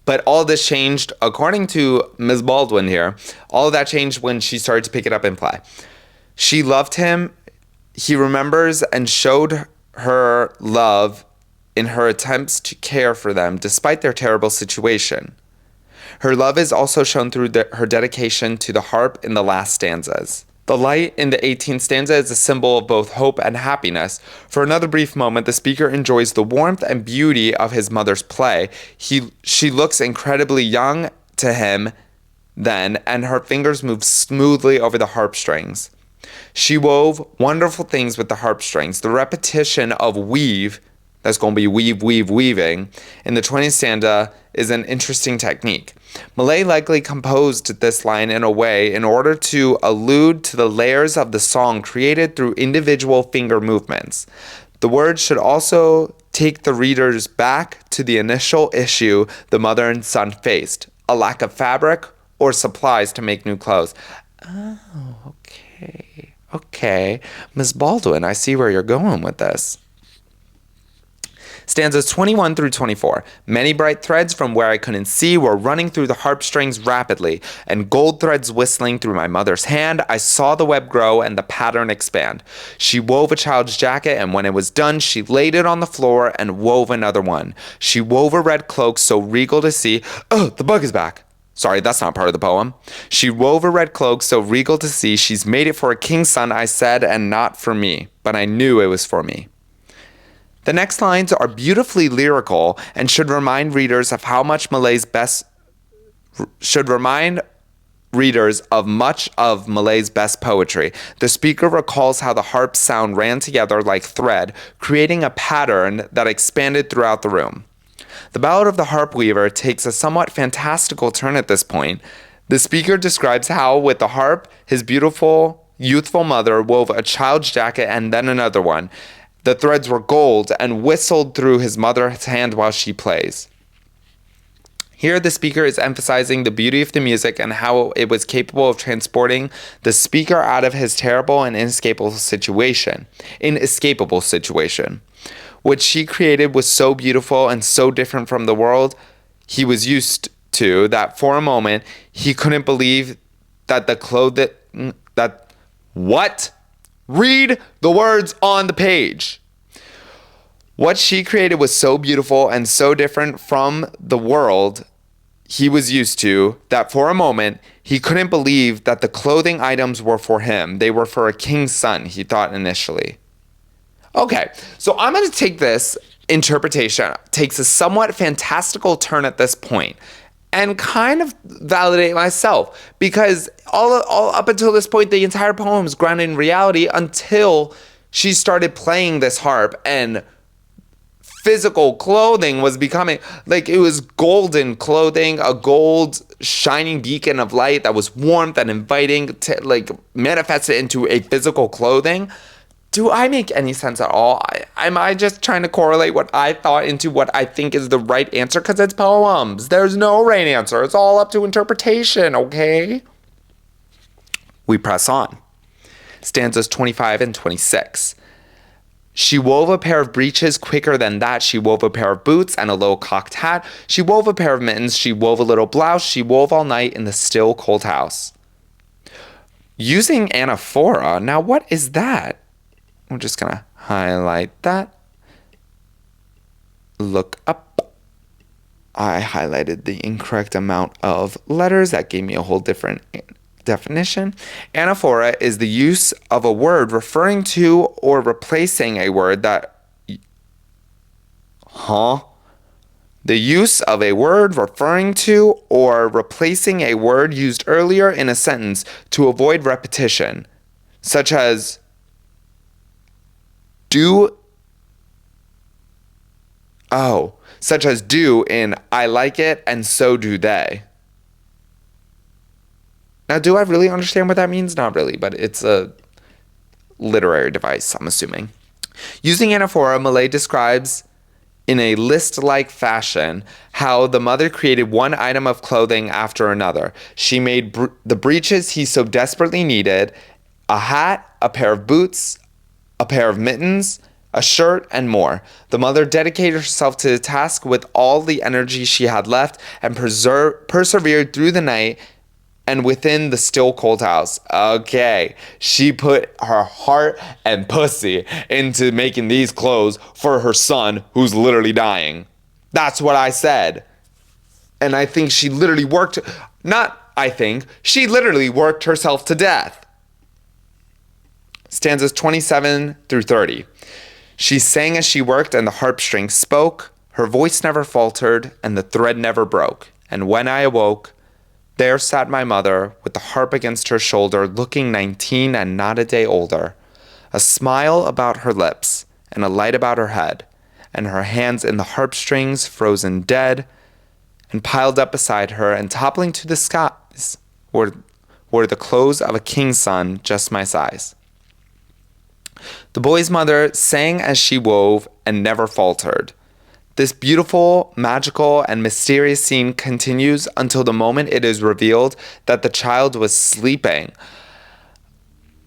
But all this changed, according to Ms. Baldwin here, all of that changed when she started to pick it up and play. She loved him, he remembers, and showed her love in her attempts to care for them despite their terrible situation. Her love is also shown through her dedication to the harp in the last stanzas. The light in the 18th stanza is a symbol of both hope and happiness. For another brief moment, the speaker enjoys the warmth and beauty of his mother's play. She looks incredibly young to him then, and her fingers move smoothly over the harp strings. She wove wonderful things with the harp strings. The repetition of weave, that's going to be weave, weave, weaving, in the 20th stanza is an interesting technique. Millay likely composed this line in a way in order to allude to the layers of the song created through individual finger movements. The words should also take the readers back to the initial issue the mother and son faced, a lack of fabric or supplies to make new clothes. Oh, okay. Ms. Baldwin, I see where you're going with this. Stanzas 21 through 24. Many bright threads from where I couldn't see were running through the harp strings rapidly, and gold threads whistling through my mother's hand. I saw the web grow and the pattern expand. She wove a child's jacket, and when it was done, she laid it on the floor and wove another one. She wove a red cloak so regal to see. Oh, the bug is back. Sorry, that's not part of the poem. She wove a red cloak so regal to see. She's made it for a king's son, I said, and not for me. But I knew it was for me. The next lines are beautifully lyrical and should remind readers of much of Millay's best poetry. The speaker recalls how the harp's sound ran together like thread, creating a pattern that expanded throughout the room. The Ballad of the Harp-Weaver takes a somewhat fantastical turn at this point. The speaker describes how, with the harp, his beautiful, youthful mother wove a child's jacket and then another one. The threads were gold and whistled through his mother's hand while she plays. Here the speaker is emphasizing the beauty of the music and how it was capable of transporting the speaker out of his terrible and inescapable situation. What she created was so beautiful and so different from the world he was used to that for a moment he couldn't believe that the clothing Read the words on the page. What she created was so beautiful and so different from the world he was used to that for a moment he couldn't believe that the clothing items were for him. They were for a king's son, he thought initially. Okay, so I'm going to take this interpretation, takes a somewhat fantastical turn at this point, and kind of validate myself, because all up until this point, the entire poem is grounded in reality until she started playing this harp and physical clothing was becoming, like, it was golden clothing, a gold shining beacon of light that was warmth and inviting to, like, manifest it into a physical clothing. Do I make any sense at all? Am I just trying to correlate what I thought into what I think is the right answer? Because it's poems. There's no right answer. It's all up to interpretation, okay? We press on. Stanzas 25 and 26. She wove a pair of breeches quicker than that. She wove a pair of boots and a low-cocked hat. She wove a pair of mittens. She wove a little blouse. She wove all night in the still, cold house. Using anaphora. Now, what is that? I'm just going to highlight that. Look up. I highlighted the incorrect amount of letters. That gave me a whole different definition. Anaphora is the use of a word referring to or replacing a word that... The use of a word referring to or replacing a word used earlier in a sentence to avoid repetition, such as do in I like it and so do they. Now, do I really understand what that means? Not really, but it's a literary device, I'm assuming. Using anaphora, Millay describes in a list-like fashion how the mother created one item of clothing after another. She made the breeches he so desperately needed, a hat, a pair of boots, a pair of mittens, a shirt, and more. The mother dedicated herself to the task with all the energy she had left and persevered through the night and within the still cold house. Okay, she put her heart and pussy into making these clothes for her son who's literally dying. That's what I said. And I think she literally she literally worked herself to death. Stanzas 27 through 30. She sang as she worked, and the harp strings spoke. Her voice never faltered, and the thread never broke. And when I awoke, there sat my mother, with the harp against her shoulder, looking 19 and not a day older. A smile about her lips, and a light about her head, and her hands in the harp strings, frozen dead, and piled up beside her, and toppling to the skies, were the clothes of a king's son, just my size. The boy's mother sang as she wove and never faltered. This beautiful, magical, and mysterious scene continues until the moment it is revealed that the child was sleeping.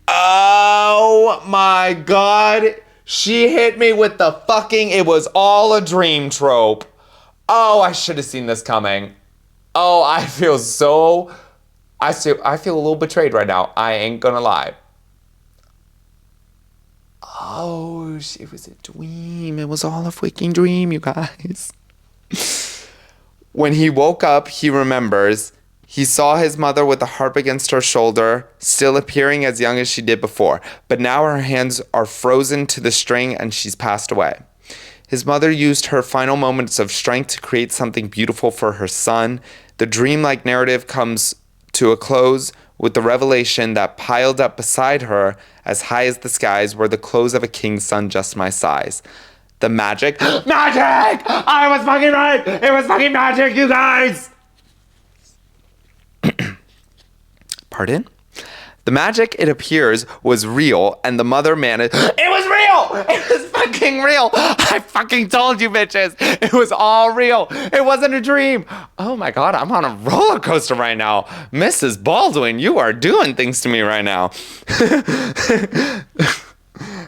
Oh my God. She hit me with the fucking "it was all a dream" trope. Oh, I should have seen this coming. Oh, I feel a little betrayed right now. I ain't gonna lie. Oh, it was a dream. It was all a freaking dream, you guys. When he woke up, he remembers he saw his mother with the harp against her shoulder, still appearing as young as she did before. But now her hands are frozen to the string and she's passed away. His mother used her final moments of strength to create something beautiful for her son. The dreamlike narrative comes to a close with the revelation that piled up beside her, as high as the skies, were the clothes of a king's son just my size. The magic. Magic! I was fucking right! It was fucking magic, you guys! Pardon? The magic, it appears, was real, and the mother managed. It was real! It was fucking real! I fucking told you, bitches! It was all real! It wasn't a dream! Oh my God, I'm on a roller coaster right now. Mrs. Baldwin, you are doing things to me right now.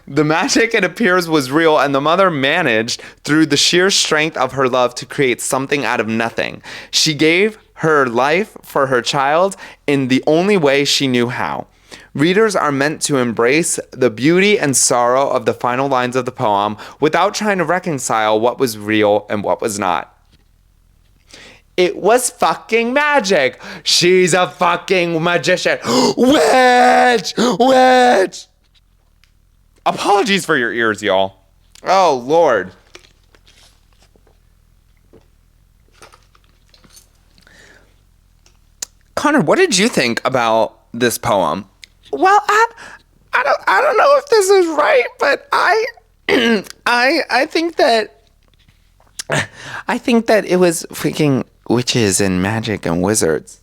The magic, it appears, was real, and the mother managed, through the sheer strength of her love, to create something out of nothing. She gave her life for her child in the only way she knew how. Readers are meant to embrace the beauty and sorrow of the final lines of the poem without trying to reconcile what was real and what was not. It was fucking magic. She's a fucking magician. Witch! Witch! Apologies for your ears, y'all. Oh, Lord. Connor, what did you think about this poem? Well, I don't know if this is right, but I think that it was freaking witches and magic and wizards.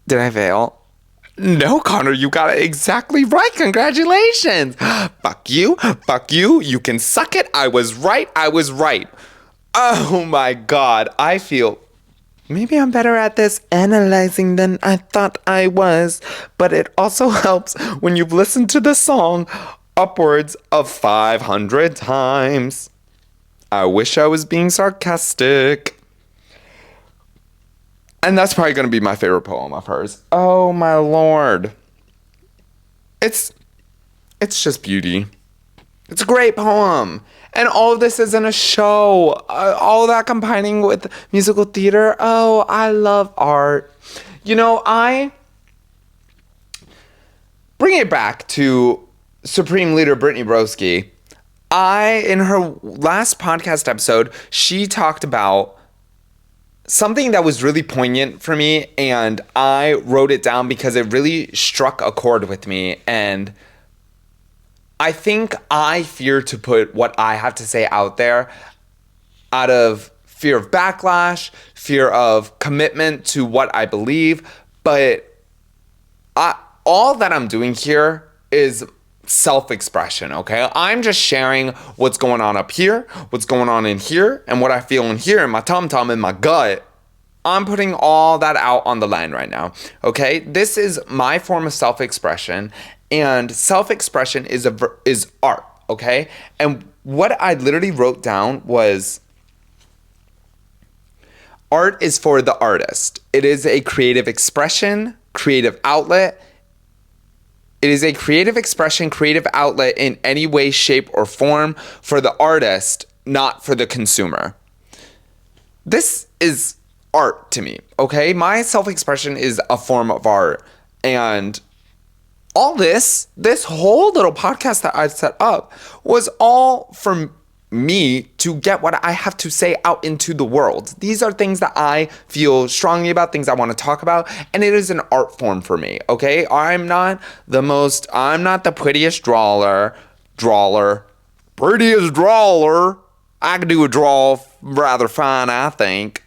Did I fail? No, Connor, you got it exactly right. Congratulations. Fuck you. Fuck you. You can suck it. I was right. Oh my God. I feel maybe I'm better at this analyzing than I thought I was, but it also helps when you've listened to the song upwards of 500 times. I wish I was being sarcastic. And that's probably going to be my favorite poem of hers. Oh my Lord. It's just beauty. It's a great poem. And all of this is in a show. All that combining with musical theater. Oh, I love art. You know, I bring it back to Supreme Leader Brittany Broski. In her last podcast episode, she talked about something that was really poignant for me, and I wrote it down because it really struck a chord with me. And I think I fear to put what I have to say out there out of fear of backlash, fear of commitment to what I believe. But all that I'm doing here is self-expression, okay? I'm just sharing what's going on up here, what's going on in here, and what I feel in here, in my tum-tum, in my gut. I'm putting all that out on the line right now, okay? This is my form of self-expression, and self-expression is art, okay? And what I literally wrote down was, art is for the artist. It is a creative expression, creative outlet. It is a creative expression, creative outlet in any way, shape, or form for the artist, not for the consumer. This is art to me, okay? My self-expression is a form of art. And all this whole little podcast that I've set up was all for me to get what I have to say out into the world. These are things that I feel strongly about, things I want to talk about, and it is an art form for me, okay? I'm not the prettiest drawer. I can do a draw rather fine, I think.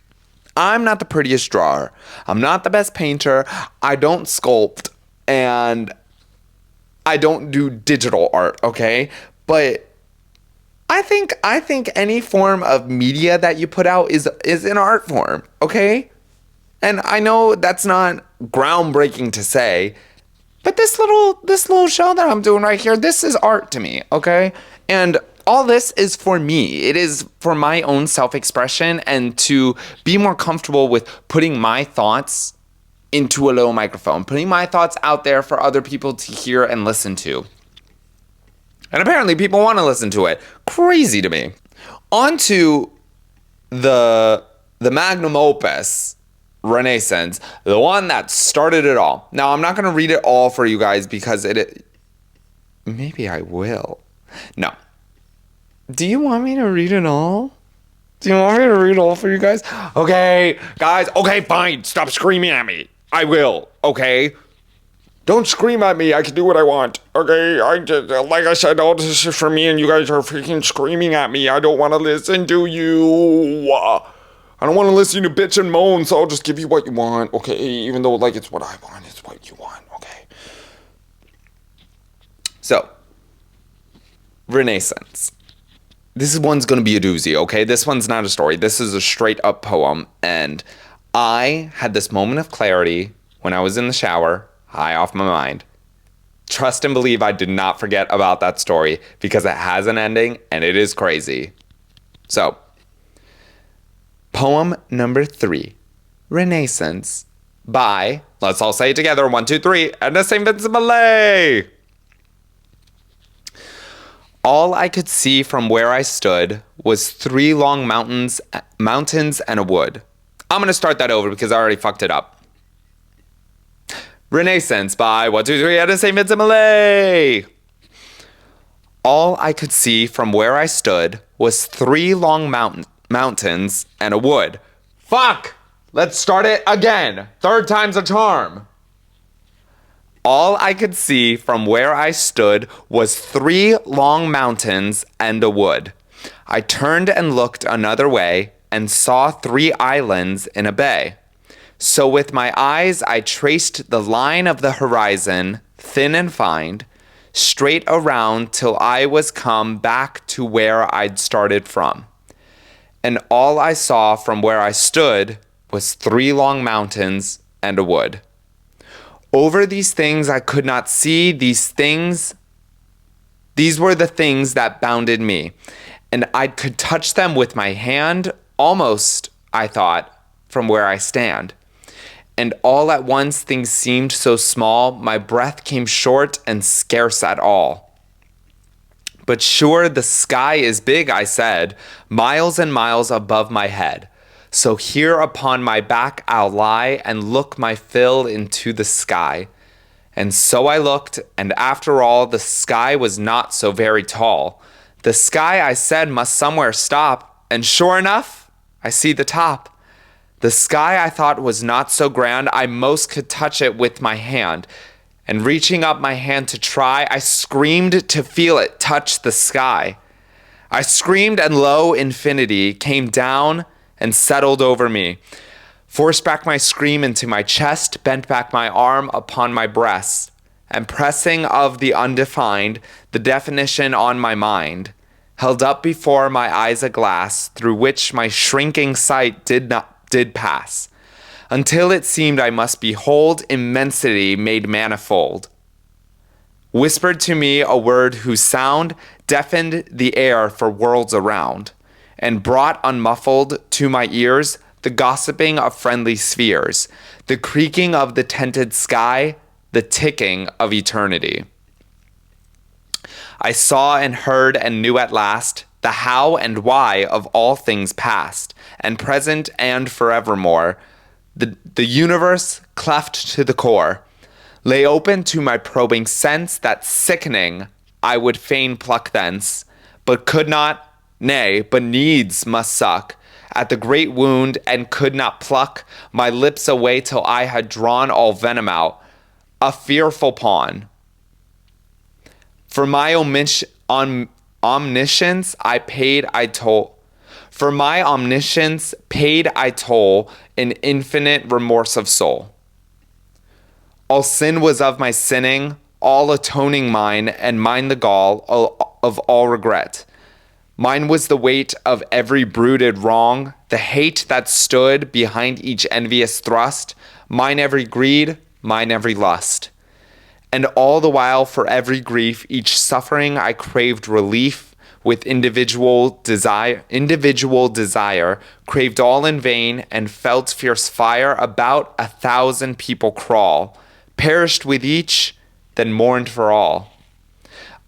I'm not the prettiest drawer. I'm not the best painter. I don't sculpt, and I don't do digital art, okay? But I think any form of media that you put out is an art form, okay? And I know that's not groundbreaking to say, but this little show that I'm doing right here, this is art to me, okay? And all this is for me. It is for my own self-expression and to be more comfortable with putting my thoughts into a little microphone, putting my thoughts out there for other people to hear and listen to. And apparently people want to listen to it. Crazy to me. On to the magnum opus, Renascence, the one that started it all. Now, I'm not going to read it all for you guys because maybe I will. No. Do you want me to read it all? Do you want me to read it all for you guys? Okay, guys. Okay, fine. Stop screaming at me. I will. Okay? Don't scream at me. I can do what I want. Okay? Like I said, all this is for me and you guys are freaking screaming at me. I don't want to listen to you. I don't want to listen to bitch and moan, so I'll just give you what you want. Okay? Even though, like, it's what I want. It's what you want. Okay? So, Renascence. This one's going to be a doozy, okay? This one's not a story. This is a straight up poem. And I had this moment of clarity when I was in the shower, high off my mind. Trust and believe I did not forget about that story because it has an ending and it is crazy. So, poem number 3, Renascence, by, let's all say it together, 1, 2, 3, Edna St. Vincent Millay. All I could see from where I stood was 3 long mountains and a wood. I'm going to start that over because I already fucked it up. Renascence by 1, 2, 3, Edna St. Vincent Millay. All I could see from where I stood was 3 long mountains and a wood. Fuck! Let's start it again. 3rd time's a charm. All I could see from where I stood was 3 long mountains and a wood. I turned and looked another way and saw 3 islands in a bay. So with my eyes I traced the line of the horizon, thin and fine, straight around till I was come back to where I'd started from. And all I saw from where I stood was 3 long mountains and a wood. Over these things I could not see, these were the things that bounded me, and I could touch them with my hand, almost, I thought, from where I stand. And all at once things seemed so small, my breath came short and scarce at all. But sure the sky is big, I said, miles and miles above my head. So here upon my back I'll lie and look my fill into the sky. And so I looked, and after all, the sky was not so very tall. The sky, I said, must somewhere stop, and sure enough, I see the top. The sky I thought was not so grand, I most could touch it with my hand. And reaching up my hand to try, I screamed to feel it touch the sky. I screamed, and lo, infinity came down and settled over me. forced back my scream into my chest, bent back my arm upon my breast, and pressing of the undefined, the definition on my mind, held up before my eyes a glass through which my shrinking sight did pass, until it seemed I must behold immensity made manifold. Whispered to me a word whose sound deafened the air for worlds around, and brought unmuffled to my ears the gossiping of friendly spheres, the creaking of the tented sky, the ticking of eternity. I saw and heard and knew at last the how and why of all things past and present and forevermore. The universe, cleft to the core, lay open to my probing sense that sickening I would fain pluck thence, but could not, nay, but needs must suck at the great wound, and could not pluck my lips away till I had drawn all venom out, a fearful pawn. For my omniscience I toll. For my omniscience paid I toll in infinite remorse of soul. All sin was of my sinning, all atoning mine, and mine the gall of all regret. Mine was the weight of every brooded wrong, the hate that stood behind each envious thrust, mine every greed, mine every lust. And all the while for every grief, each suffering I craved relief with individual desire, craved all in vain, and felt fierce fire about 1,000 people crawl, perished with each, then mourned for all.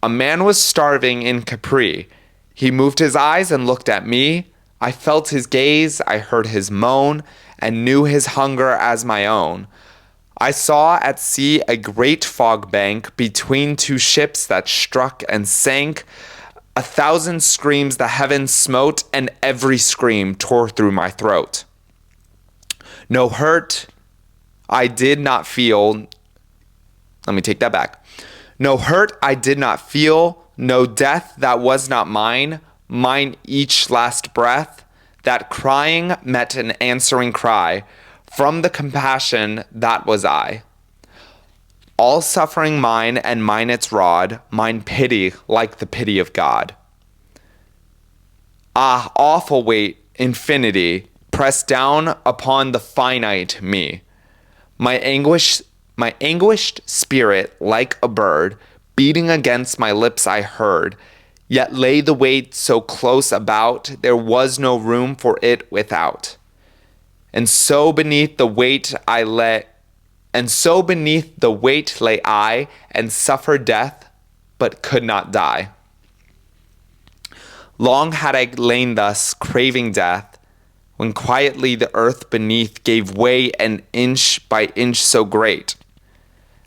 A man was starving in Capri. He moved his eyes and looked at me. I felt his gaze, I heard his moan, and knew his hunger as my own. I saw at sea a great fog bank between two ships that struck and sank. 1,000 screams the heavens smote, and every scream tore through my throat. No hurt I did not feel. Let me take that back. No hurt I did not feel, no death that was not mine, mine each last breath. That crying met an answering cry, from the compassion that was I. All suffering mine, and mine its rod, mine pity like the pity of God. Ah, awful weight, infinity, pressed down upon the finite me. My anguished spirit, like a bird, beating against my lips I heard, yet lay the weight so close about, there was no room for it without. And so beneath the weight lay I, and suffered death, but could not die. Long had I lain thus, craving death, when quietly the earth beneath gave way an inch by inch so great.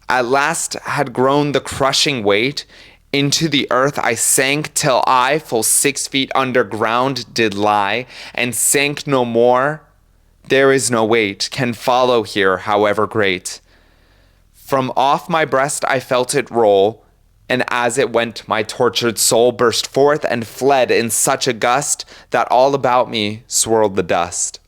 At last had grown the crushing weight, into the earth I sank, till I full 6 feet underground did lie, and sank no more. There is no weight can follow here, however great. From off my breast I felt it roll, and as it went my tortured soul burst forth and fled in such a gust that all about me swirled the dust.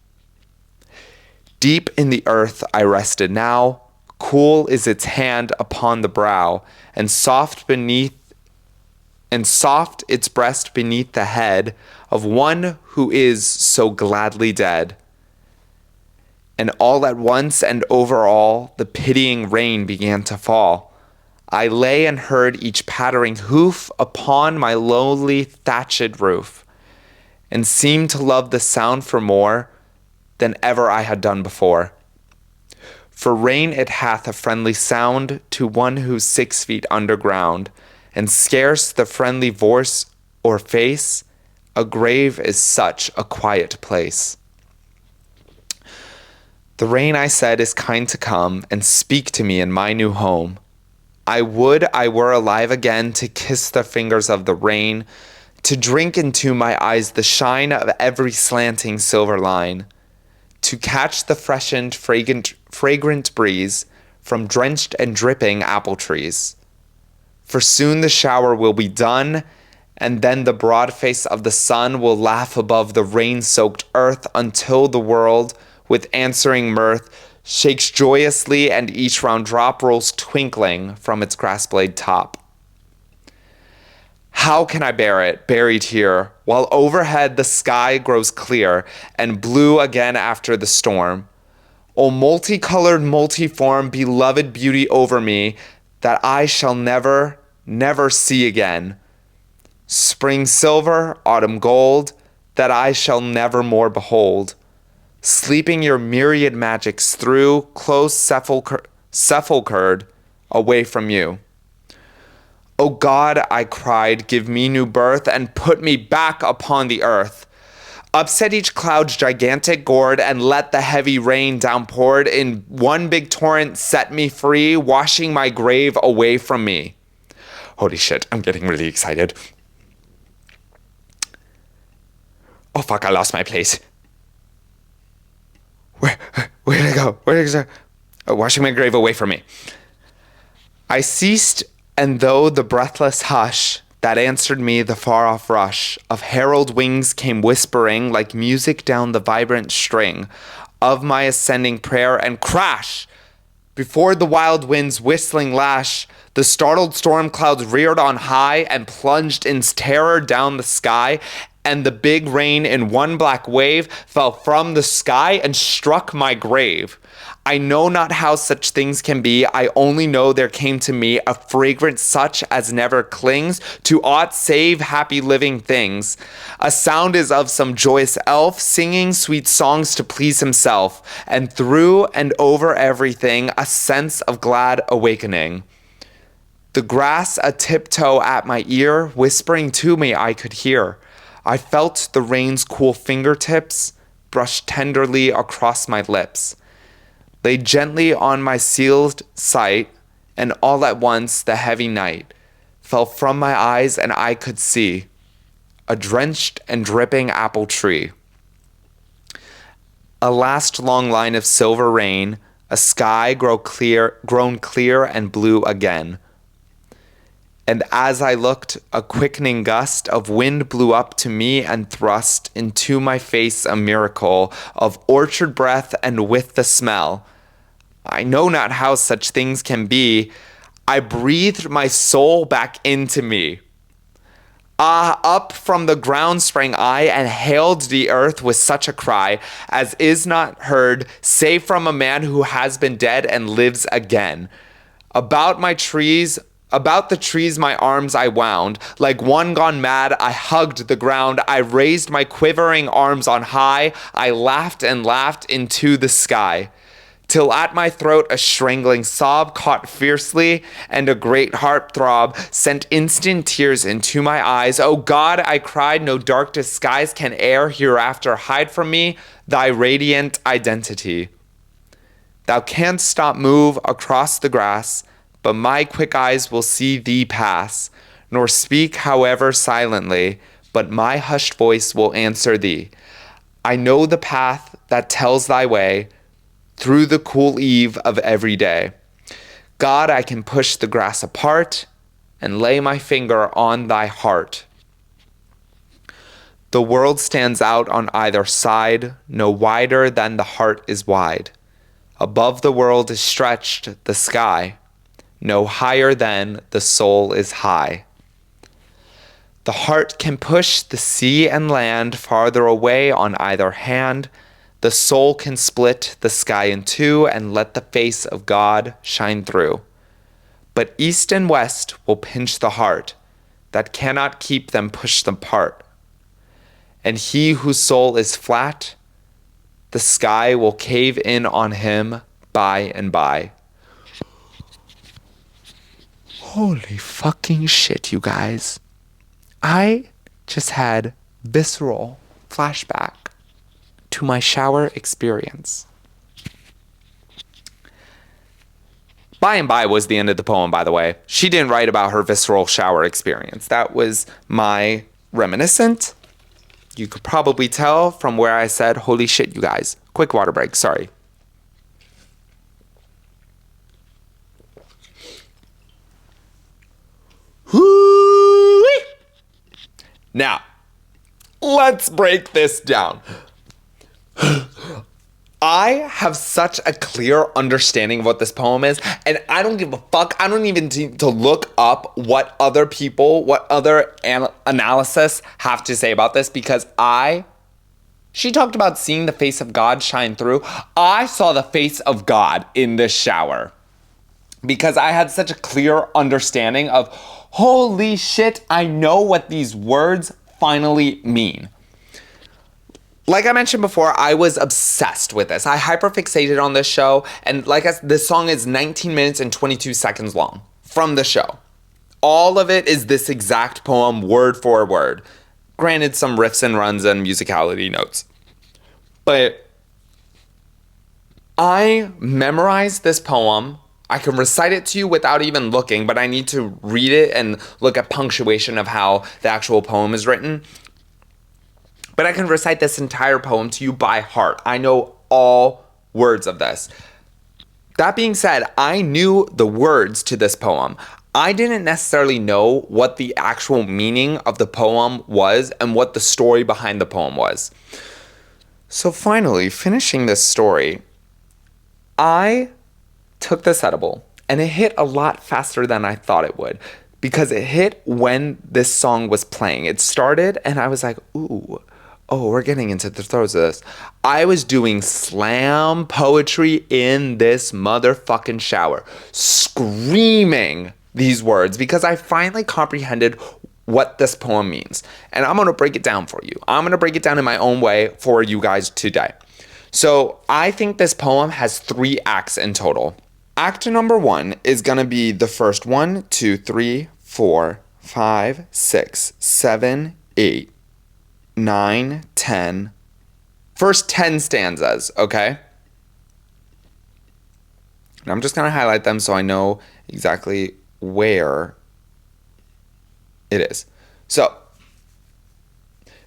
Deep in the earth I rested now, cool is its hand upon the brow, and soft its breast beneath the head of one who is so gladly dead. And all at once and over all the pitying rain began to fall. I lay and heard each pattering hoof upon my lowly thatched roof, and seemed to love the sound for more than ever I had done before. For rain it hath a friendly sound to one who's 6 feet underground, and scarce the friendly voice or face, a grave is such a quiet place. The rain, I said, is kind to come and speak to me in my new home. I would I were alive again to kiss the fingers of the rain, to drink into my eyes the shine of every slanting silver line, to catch the freshened, fragrant breeze from drenched and dripping apple trees. For soon the shower will be done, and then the broad face of the sun will laugh above the rain-soaked earth until the world with answering mirth, shakes joyously, and each round drop rolls twinkling from its grass blade top. How can I bear it, buried here, while overhead the sky grows clear and blue again after the storm? O multicolored, multiform, beloved beauty over me that I shall never, never see again. Spring silver, autumn gold, that I shall never more behold. Sleeping your myriad magics through, close sepulchred, away from you. O God, I cried, give me new birth and put me back upon the earth. Upset each cloud's gigantic gourd and let the heavy rain downpoured in one big torrent set me free, washing my grave away from me. Holy shit, I'm getting really excited. Oh fuck, I lost my place. Where did I go? Where did I go? Oh, washing my grave away from me. I ceased, and though the breathless hush that answered me the far-off rush of herald wings came whispering like music down the vibrant string of my ascending prayer, and crash! Before the wild wind's whistling lash, the startled storm clouds reared on high and plunged in terror down the sky, and the big rain in one black wave fell from the sky and struck my grave. I know not how such things can be, I only know there came to me a fragrance such as never clings to aught save happy living things. A sound is of some joyous elf singing sweet songs to please himself, and through and over everything a sense of glad awakening. The grass a tiptoe at my ear, whispering to me I could hear. I felt the rain's cool fingertips brush tenderly across my lips, lay gently on my sealed sight, and all at once the heavy night fell from my eyes and I could see a drenched and dripping apple tree. A last long line of silver rain, a sky grown clear and blue again. And as I looked, a quickening gust of wind blew up to me and thrust into my face a miracle of orchard breath, and with the smell, I know not how such things can be, I breathed my soul back into me. Ah, up from the ground sprang I and hailed the earth with such a cry as is not heard save from a man who has been dead and lives again. About the trees my arms I wound, like one gone mad I hugged the ground, I raised my quivering arms on high, I laughed and laughed into the sky, till at my throat a strangling sob caught fiercely, and a great heart throb sent instant tears into my eyes. O God, I cried, no dark disguise can e'er hereafter hide from me thy radiant identity. Thou canst not move across the grass, but my quick eyes will see thee pass, nor speak however silently, but my hushed voice will answer thee. I know the path that tells thy way through the cool eve of every day. God, I can push the grass apart and lay my finger on thy heart. The world stands out on either side, no wider than the heart is wide. Above the world is stretched the sky, no higher than the soul is high. The heart can push the sea and land farther away on either hand. The soul can split the sky in two and let the face of God shine through. But east and west will pinch the heart that cannot keep them pushed apart. And he whose soul is flat, the sky will cave in on him by and by. Holy fucking shit, you guys. I just had visceral flashback to my shower experience. By and by was the end of the poem, by the way. She didn't write about her visceral shower experience. That was my reminiscent. You could probably tell from where I said, holy shit, you guys. Quick water break, sorry. Now, let's break this down. I have such a clear understanding of what this poem is, and I don't give a fuck. I don't even need to look up what other people, what other analysts have to say about this, because she talked about seeing the face of God shine through. I saw the face of God in this shower because I had such a clear understanding of, holy shit, I know what these words finally mean. Like I mentioned before, I was obsessed with this. I hyperfixated on this show, and this song is 19 minutes and 22 seconds long from the show. All of it is this exact poem, word for word. Granted, some riffs and runs and musicality notes. But I memorized this poem. I can recite it to you without even looking, but I need to read it and look at punctuation of how the actual poem is written. But I can recite this entire poem to you by heart. I know all words of this. That being said, I knew the words to this poem. I didn't necessarily know what the actual meaning of the poem was and what the story behind the poem was. So finally, finishing this story, I took this edible, and it hit a lot faster than I thought it would, because it hit when this song was playing. It started, and I was like, ooh, oh, we're getting into the throes of this. I was doing slam poetry in this motherfucking shower, screaming these words, because I finally comprehended what this poem means. And I'm going to break it down for you. I'm going to break it down in my own way for you guys today. So I think this poem has 3 acts in total. Act number 1 is going to be the first 1, 2, 3, 4, 5, 6, 7, 8, 9, 10. First 10 stanzas, okay? And I'm just going to highlight them so I know exactly where it is. So,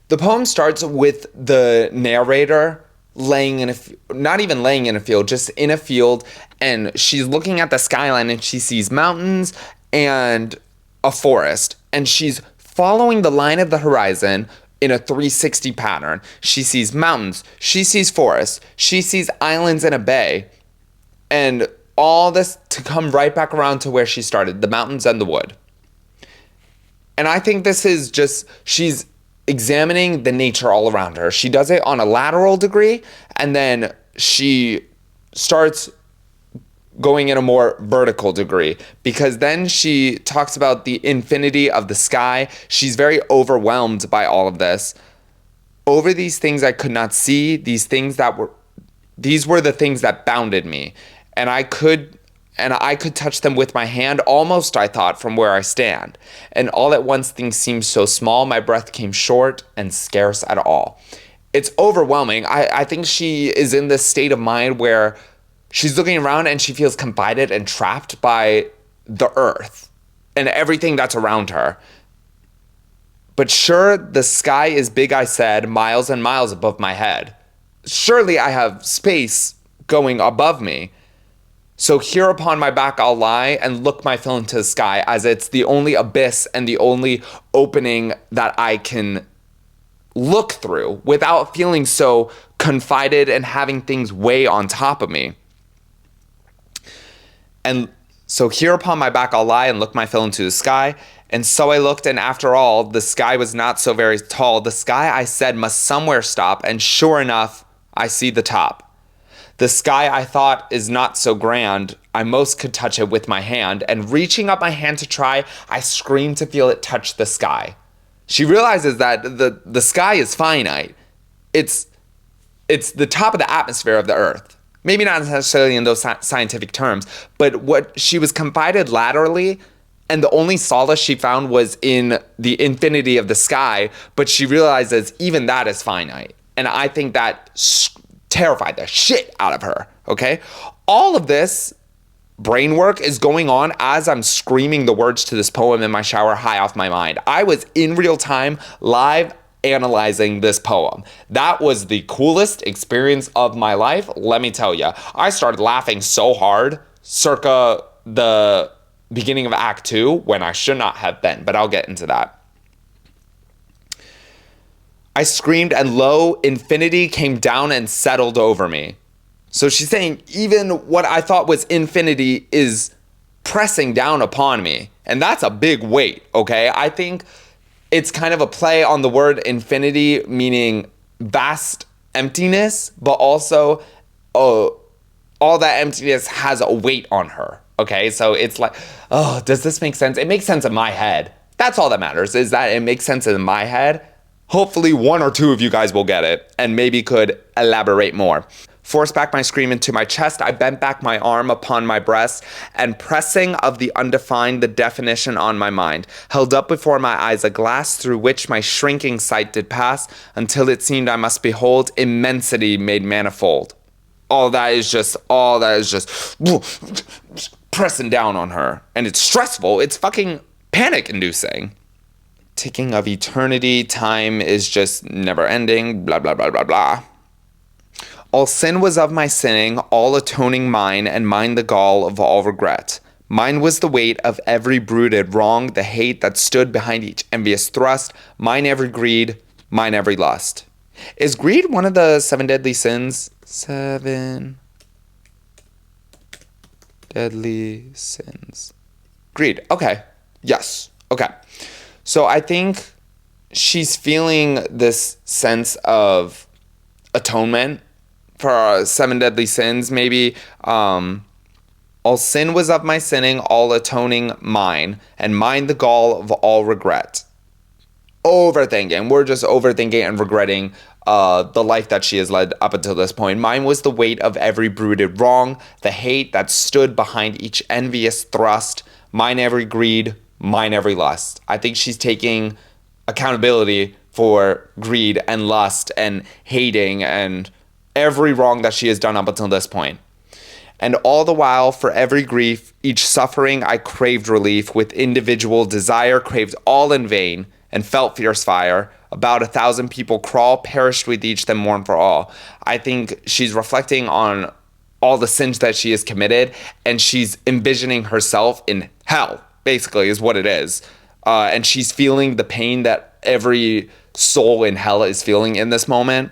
the poem starts with the narrator not even laying in a field, just in a field, and she's looking at the skyline and she sees mountains and a forest, and she's following the line of the horizon in a 360 pattern. She sees mountains, she sees forests, she sees islands and a bay, and all this to come right back around to where she started, the mountains and the wood. And I think this is just, she's examining the nature all around her. She does it on a lateral degree, and then she starts going in a more vertical degree, because then she talks about the infinity of the sky. She's very overwhelmed by all of this. Over these things I could not see, these were the things that bounded me, and I could touch them with my hand, almost, I thought, from where I stand. And all at once things seemed so small, my breath came short and scarce at all. It's overwhelming. I think she is in this state of mind where she's looking around and she feels confided and trapped by the earth and everything that's around her. But sure, the sky is big, I said, miles and miles above my head. Surely I have space going above me. So here upon my back I'll lie and look my fill into the sky, as it's the only abyss and the only opening that I can look through without feeling so confided and having things weigh on top of me. And so here upon my back I'll lie and look my fill into the sky. And so I looked, and after all, the sky was not so very tall. The sky, I said, must somewhere stop, and sure enough, I see the top. The sky I thought is not so grand, I most could touch it with my hand, and reaching up my hand to try, I screamed to feel it touch the sky. She realizes that the sky is finite. It's the top of the atmosphere of the earth. Maybe not necessarily in those scientific terms, but what she was confided laterally, and the only solace she found was in the infinity of the sky, but she realizes even that is finite. And I think that terrified the shit out of her, okay? All of this brain work is going on as I'm screaming the words to this poem in my shower high off my mind. I was in real time, live analyzing this poem. That was the coolest experience of my life, let me tell you. I started laughing so hard circa the beginning of Act 2 when I should not have been, but I'll get into that. I screamed, and lo, infinity came down and settled over me. So she's saying even what I thought was infinity is pressing down upon me. And that's a big weight, okay? I think it's kind of a play on the word infinity, meaning vast emptiness, but also all that emptiness has a weight on her, okay? So it's like, oh, does this make sense? It makes sense in my head. That's all that matters, is that it makes sense in my head. Hopefully one or two of you guys will get it and maybe could elaborate more. Forced back my scream into my chest, I bent back my arm upon my breast, and pressing of the undefined the definition on my mind, held up before my eyes a glass through which my shrinking sight did pass, until it seemed I must behold immensity made manifold. All that is just pressing down on her. And it's stressful, it's fucking panic-inducing. Ticking of eternity, time is just never ending, blah, blah, blah, blah, blah. All sin was of my sinning, all atoning mine, and mine the gall of all regret. Mine was the weight of every brooded wrong, the hate that stood behind each envious thrust, mine every greed, mine every lust. Is greed one of the 7 deadly sins? 7 deadly sins. Greed, okay. Yes, okay. So I think she's feeling this sense of atonement for 7 deadly sins, maybe. All sin was of my sinning, all atoning mine, and mine the gall of all regret. Overthinking. We're just overthinking and regretting the life that she has led up until this point. Mine was the weight of every brooded wrong, the hate that stood behind each envious thrust, mine every greed, mine every lust. I think she's taking accountability for greed and lust and hating and every wrong that she has done up until this point. And all the while, for every grief, each suffering, I craved relief, with individual desire craved all in vain, and felt fierce fire. About 1,000 people crawl, perished with each, then mourn for all. I think she's reflecting on all the sins that she has committed, and she's envisioning herself in hell, basically, is what it is. And she's feeling the pain that every soul in hell is feeling in this moment.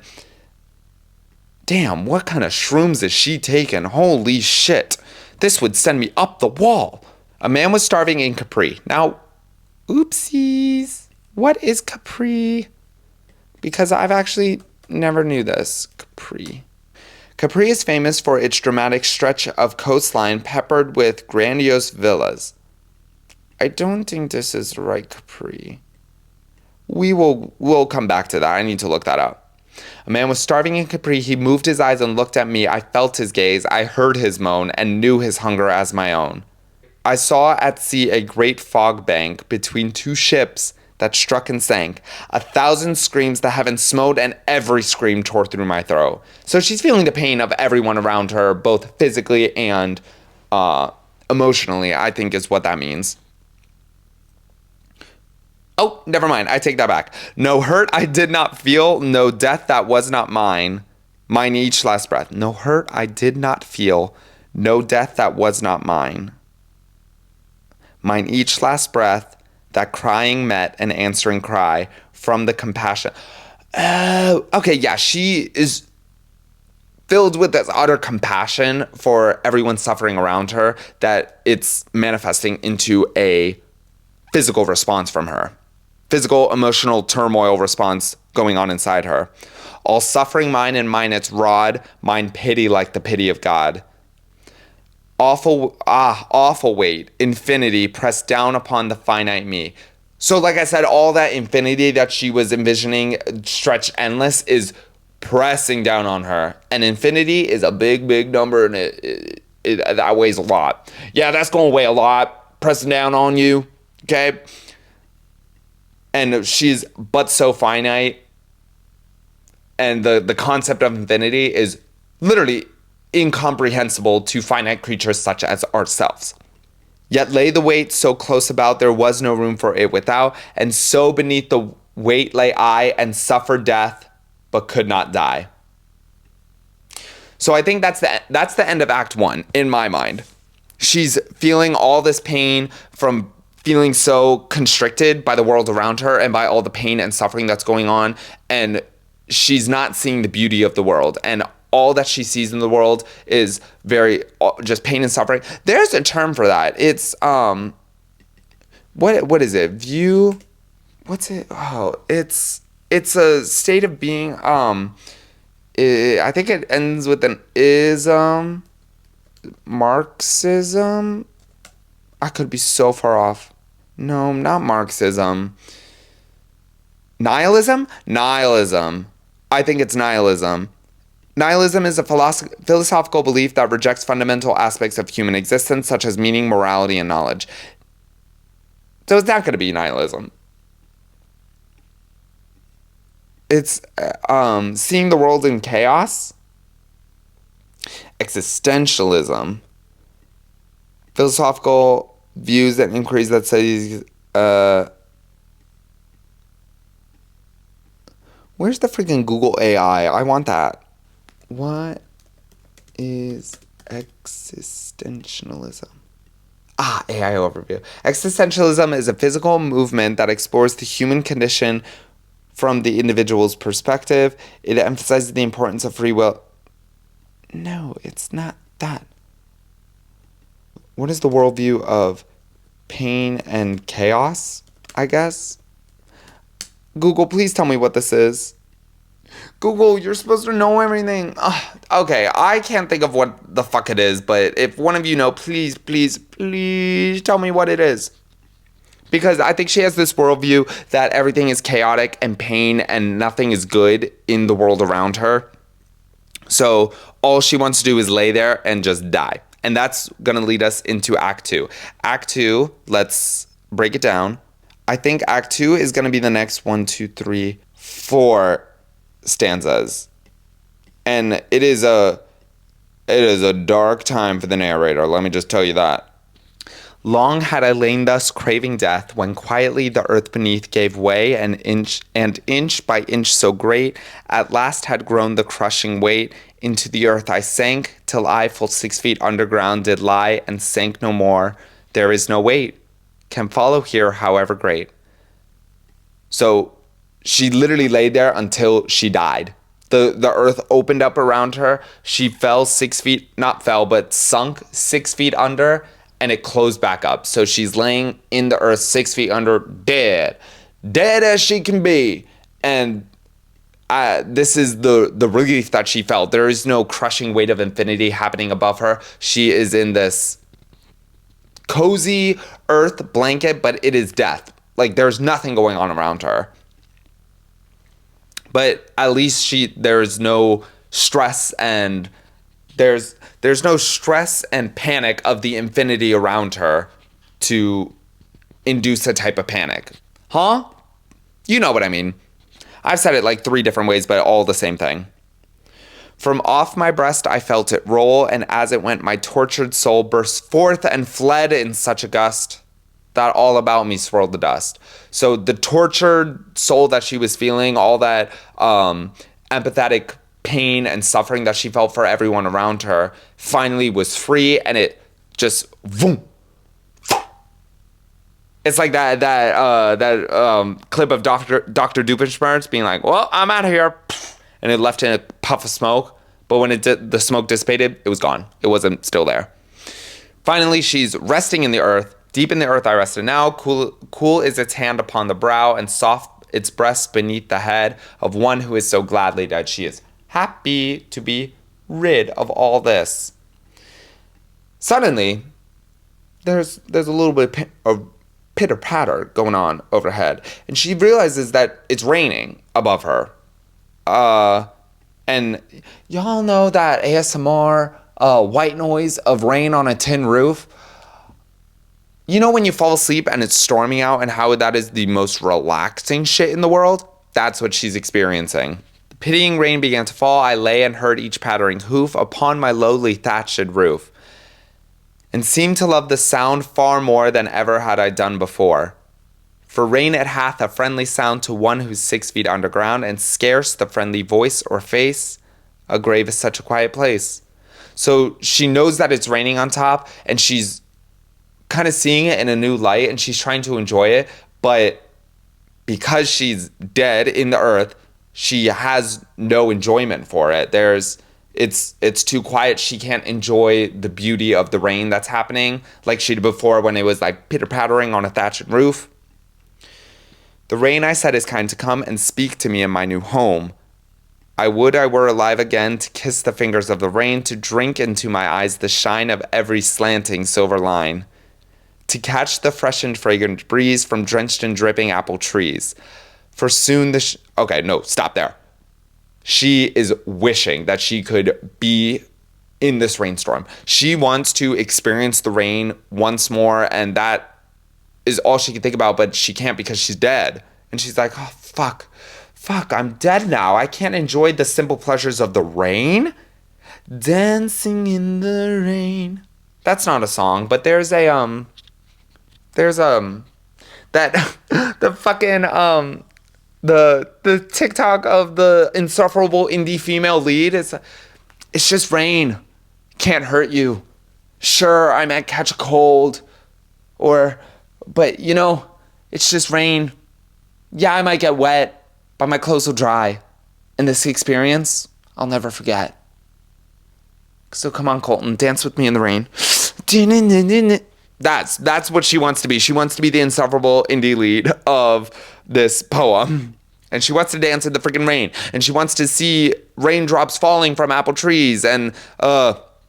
Damn, what kind of shrooms is she taking? Holy shit. This would send me up the wall. A man was starving in Capri. Now, oopsies. What is Capri? Because I've actually never knew this. Capri. Capri is famous for its dramatic stretch of coastline peppered with grandiose villas. I don't think this is the right Capri. We'll come back to that. I need to look that up. A man was starving in Capri. He moved his eyes and looked at me. I felt his gaze. I heard his moan and knew his hunger as my own. I saw at sea a great fog bank between 2 ships that struck and sank. 1,000 screams the heavens smote, and every scream tore through my throat. So she's feeling the pain of everyone around her, both physically and emotionally, I think is what that means. Oh, never mind. I take that back. No hurt I did not feel, no death that was not mine. Mine each last breath. No hurt I did not feel, no death that was not mine. Mine each last breath, that crying met an answering cry from the compassion. Oh, okay, yeah, she is filled with this utter compassion for everyone suffering around her that it's manifesting into a physical response from her. Physical, emotional turmoil response going on inside her. All suffering mine and mine its rod, mine pity like the pity of God. Awful weight, infinity pressed down upon the finite me. So like I said, all that infinity that she was envisioning stretched endless is pressing down on her. And infinity is a big, big number, and that weighs a lot. Yeah, that's going to weigh a lot, pressing down on you, okay? And she's but so finite. And the concept of infinity is literally incomprehensible to finite creatures such as ourselves. Yet lay the weight so close about, there was no room for it without, and so beneath the weight lay I, and suffered death, but could not die. So I think that's the end of Act 1, in my mind. She's feeling all this pain from feeling so constricted by the world around her and by all the pain and suffering that's going on, and she's not seeing the beauty of the world. And all that she sees in the world is very just pain and suffering. There's a term for that. It's what is it? View. What's it? Oh, it's a state of being. I think it ends with an ism. Marxism. I could be so far off. No, not Marxism. Nihilism? Nihilism. I think it's nihilism. Nihilism is a philosophical belief that rejects fundamental aspects of human existence, such as meaning, morality, and knowledge. So it's not going to be nihilism. It's seeing the world in chaos. Existentialism. Philosophical views and inquiries that studies... Where's the freaking Google AI? I want that. What is existentialism? AI overview. Existentialism is a physical movement that explores the human condition from the individual's perspective. It emphasizes the importance of free will. No, it's not that. What is the worldview of pain and chaos, I guess? Google, please tell me what this is. Google, you're supposed to know everything. Okay, I can't think of what the fuck it is, but if one of you know, please tell me what it is. Because I think she has this worldview that everything is chaotic and pain and nothing is good in the world around her. So all she wants to do is lay there and just die. And that's going to lead us into Act 2. Act 2, let's break it down. I think Act 2 is going to be the next 4 stanzas. And it is a dark time for the narrator, let me just tell you that. Long had I lain thus craving death, when quietly the earth beneath gave way, and inch by inch so great, at last had grown the crushing weight. Into the earth I sank, till I full 6 feet underground did lie, and sank no more. There is no weight can follow here, however great. So she literally laid there until she died. The earth opened up around her. She fell 6 feet, not fell, but sunk 6 feet under, and it closed back up. So she's laying in the earth 6 feet under, dead as she can be. And this is the relief that she felt. There is no crushing weight of infinity happening above her. She is in this cozy earth blanket, but it is death. Like, there's nothing going on around her. But at least there's no stress, and there's no stress and panic of the infinity around her to induce a type of panic. Huh? You know what I mean. I've said it like 3 different ways, but all the same thing. From off my breast I felt it roll, and as it went my tortured soul burst forth and fled in such a gust that all about me swirled the dust. So the tortured soul that she was feeling, all that empathetic pain and suffering that she felt for everyone around her, finally was free, and it just boom. It's like that clip of Dr. Doofenshmirtz being like, well, I'm out of here. And it left in a puff of smoke. But when the smoke dissipated, it was gone. It wasn't still there. Finally, she's resting in the earth. Deep in the earth I rested now. Cool is its hand upon the brow, and soft its breast beneath the head of one who is so gladly dead. She is happy to be rid of all this. Suddenly, there's a little bit of pitter-patter going on overhead, and she realizes that it's raining above her. And y'all know that ASMR white noise of rain on a tin roof? You know when you fall asleep and it's storming out, and how that is the most relaxing shit in the world? That's what she's experiencing. The pitying rain began to fall. I lay and heard each pattering hoof upon my lowly thatched roof, and seemed to love the sound far more than ever had I done before. For rain it hath a friendly sound to one who's 6 feet underground, and scarce the friendly voice or face. A grave is such a quiet place. So she knows that it's raining on top, and she's kind of seeing it in a new light, and she's trying to enjoy it, but because she's dead in the earth, she has no enjoyment for it. it's too quiet. She can't enjoy the beauty of the rain that's happening like she did before when it was like pitter-pattering on a thatched roof. The rain, I said, is kind to come and speak to me in my new home. I would I were alive again to kiss the fingers of the rain, to drink into my eyes the shine of every slanting silver line, to catch the fresh and fragrant breeze from drenched and dripping apple trees. For soon okay, no, stop there. She is wishing that she could be in this rainstorm. She wants to experience the rain once more, and that is all she can think about, but she can't because she's dead. And she's like, oh, fuck, I'm dead now. I can't enjoy the simple pleasures of the rain. Dancing in the rain. That's not a song, but there's the fucking, the TikTok of the insufferable indie female lead is, it's just rain. Can't hurt you. Sure, I might catch a cold. But you know, it's just rain. Yeah, I might get wet, but my clothes will dry. And this experience, I'll never forget. So come on, Colton, dance with me in the rain. That's what she wants to be. She wants to be the insufferable indie lead of this poem. And she wants to dance in the freaking rain. And she wants to see raindrops falling from apple trees. And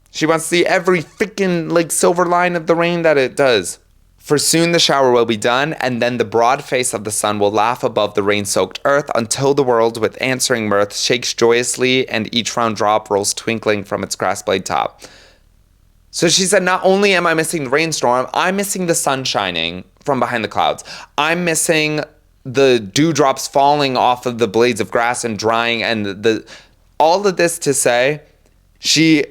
she wants to see every freaking like silver line of the rain that it does. For soon the shower will be done, and then the broad face of the sun will laugh above the rain-soaked earth until the world with answering mirth shakes joyously and each round drop rolls twinkling from its grass blade top. So she said, not only am I missing the rainstorm, I'm missing the sun shining from behind the clouds. I'm missing the dewdrops falling off of the blades of grass and drying, and all of this to say, she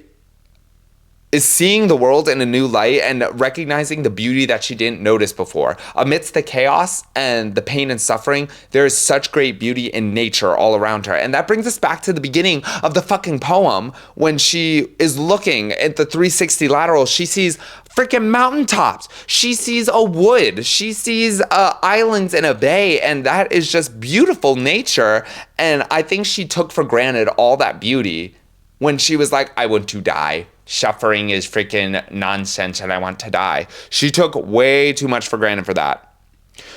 is seeing the world in a new light and recognizing the beauty that she didn't notice before. Amidst the chaos and the pain and suffering, there is such great beauty in nature all around her. And that brings us back to the beginning of the fucking poem. When she is looking at the 360 lateral, she sees freaking mountaintops. She sees a wood. She sees islands in a bay. And that is just beautiful nature. And I think she took for granted all that beauty when she was like, I want to die. Suffering is freaking nonsense and I want to die. She took way too much for granted for that.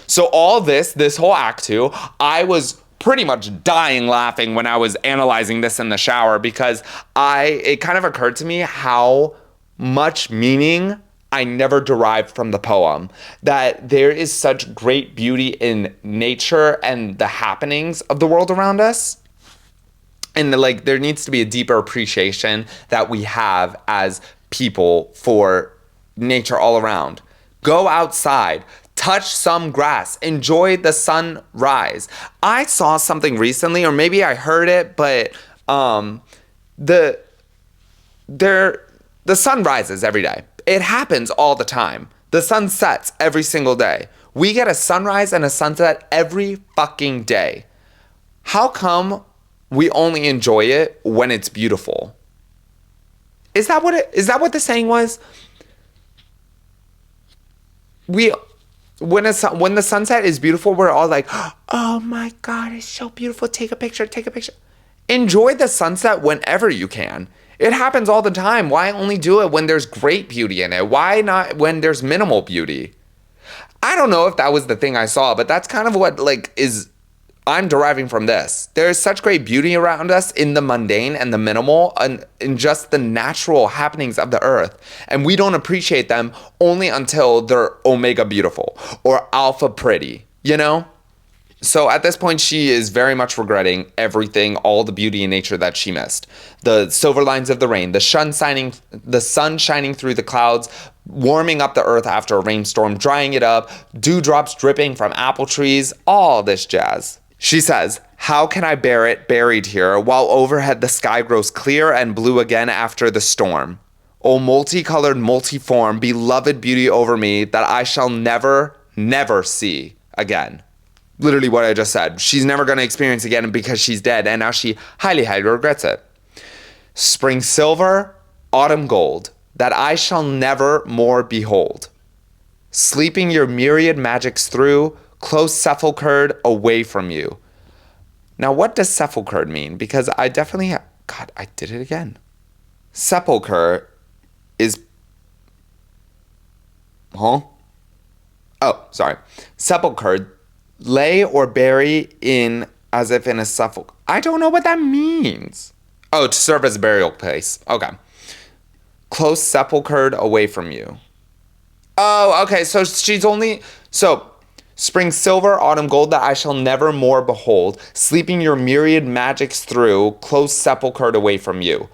So all this whole act 2, I was pretty much dying laughing when I was analyzing this in the shower, because it kind of occurred to me how much meaning I never derived from the poem. That there is such great beauty in nature and the happenings of the world around us. And like, there needs to be a deeper appreciation that we have as people for nature all around. Go outside, touch some grass, enjoy the sunrise. I saw something recently, or maybe I heard it, but the sun rises every day. It happens all the time. The sun sets every single day. We get a sunrise and a sunset every fucking day. How come we only enjoy it when it's beautiful? Is that what the saying was? When the sunset is beautiful, we're all like, oh my God, it's so beautiful. Take a picture. Enjoy the sunset whenever you can. It happens all the time. Why only do it when there's great beauty in it? Why not when there's minimal beauty? I don't know if that was the thing I saw, but that's kind of what I'm deriving from this. There is such great beauty around us in the mundane and the minimal and in just the natural happenings of the earth. And we don't appreciate them only until they're omega beautiful or alpha pretty, you know? So at this point, she is very much regretting everything, all the beauty in nature that she missed. The silver lines of the rain, the sun shining through the clouds, warming up the earth after a rainstorm, drying it up, dewdrops dripping from apple trees, all this jazz. She says, how can I bear it buried here while overhead the sky grows clear and blue again after the storm? O multicolored, multiform, beloved beauty over me that I shall never, never see again. Literally what I just said. She's never going to experience again because she's dead, and now she highly, highly regrets it. Spring silver, autumn gold, that I shall never more behold. Sleeping your myriad magics through, close sepulchred away from you. Now, what does sepulchred mean? Because I definitely, God, I did it again. sepulcher is... Huh? Oh, sorry. Sepulcher, lay or bury in as if in a sepulcher. I don't know what that means. Oh, to serve as a burial place. Okay. Close sepulchered away from you. Oh, okay. So she's only... So, spring silver, autumn gold that I shall never more behold. Sleeping your myriad magics through, close sepulchered away from you.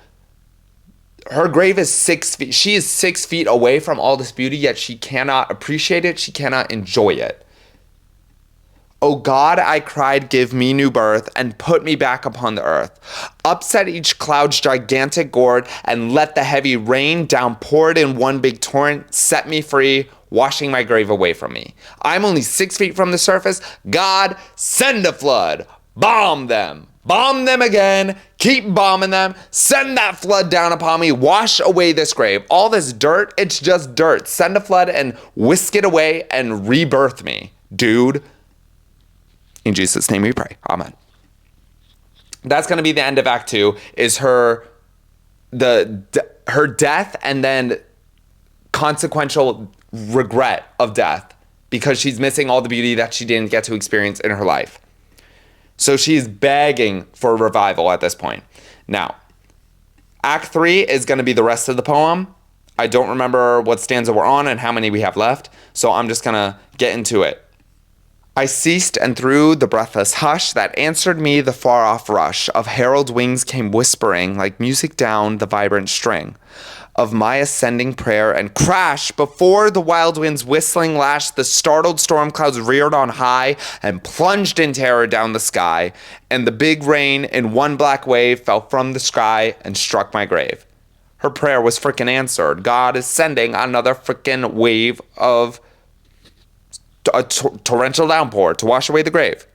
Her grave is 6 feet. She is 6 feet away from all this beauty, yet she cannot appreciate it. She cannot enjoy it. O God, I cried, give me new birth, and put me back upon the earth. Upset each cloud's gigantic gourd, and let the heavy rain down pour it in one big torrent, set me free, washing my grave away from me. I'm only 6 feet from the surface. God, send a flood. Bomb them. Bomb them again. Keep bombing them. Send that flood down upon me. Wash away this grave. All this dirt, it's just dirt. Send a flood and whisk it away and rebirth me, dude. In Jesus' name we pray. Amen. That's going to be the end of Act 2, is her death and then consequential regret of death because she's missing all the beauty that she didn't get to experience in her life. So she's begging for a revival at this point. Now, Act 3 is going to be the rest of the poem. I don't remember what stanza we're on and how many we have left, so I'm just going to get into it. I ceased, and through the breathless hush that answered me the far-off rush of herald wings came whispering like music down the vibrant string of my ascending prayer, and crash before the wild winds whistling lashed, the startled storm clouds reared on high and plunged in terror down the sky, and the big rain in one black wave fell from the sky and struck my grave. Her prayer was frickin' answered. God is sending another frickin' wave of a torrential downpour to wash away the grave.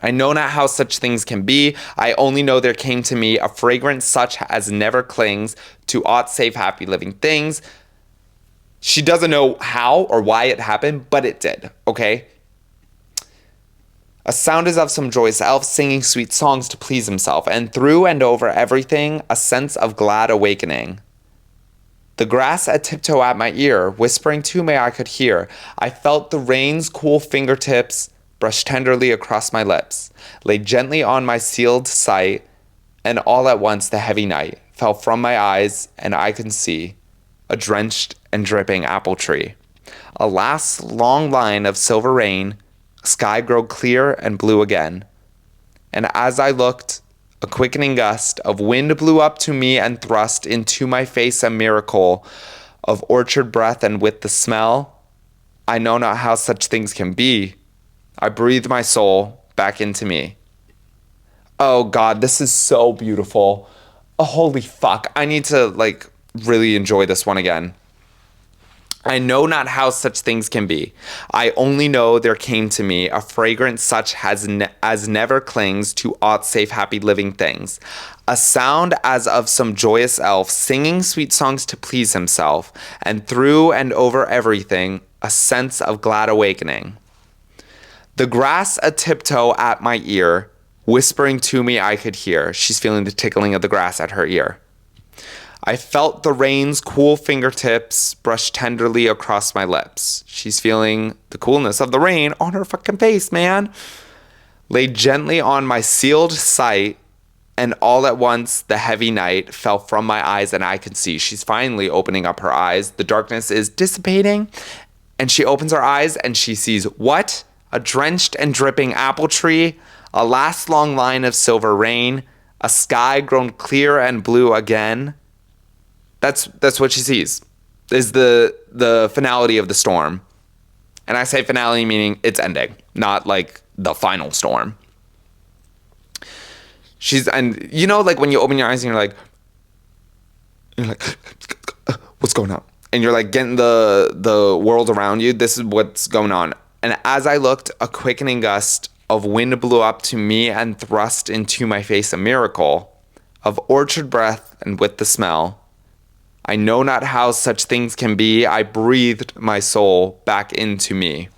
I know not how such things can be. I only know there came to me a fragrance such as never clings to aught save happy living things. She doesn't know how or why it happened, but it did, okay? A sound as of some joyous elf singing sweet songs to please himself, and through and over everything a sense of glad awakening. The grass a tiptoe at my ear, whispering to me I could hear. I felt the rain's cool fingertips brush tenderly across my lips, lay gently on my sealed sight, and all at once the heavy night fell from my eyes, and I could see a drenched and dripping apple tree. A last long line of silver rain, sky grow clear and blue again. And as I looked, a quickening gust of wind blew up to me and thrust into my face a miracle of orchard breath, and with the smell, I know not how such things can be. I breathed my soul back into me. Oh God, this is so beautiful. Oh, holy fuck. I need to really enjoy this one again. I know not how such things can be. I only know there came to me a fragrance such as never clings to aught save happy living things. A sound as of some joyous elf singing sweet songs to please himself, and through and over everything a sense of glad awakening. The grass a tiptoe at my ear, whispering to me I could hear. She's feeling the tickling of the grass at her ear. I felt the rain's cool fingertips brush tenderly across my lips. She's feeling the coolness of the rain on her fucking face, man. Lay gently on my sealed sight, and all at once the heavy night fell from my eyes and I could see. She's finally opening up her eyes. The darkness is dissipating, and she opens her eyes and she sees what? A drenched and dripping apple tree, a last long line of silver rain, a sky grown clear and blue again. That's what she sees, is the finality of the storm. And I say finality meaning it's ending, not like the final storm. And you know, when you open your eyes and you're like, what's going on? And you're getting the world around you. This is what's going on. And as I looked, a quickening gust of wind blew up to me and thrust into my face a miracle of orchard breath, and with the smell, I know not how such things can be. I breathed my soul back into me.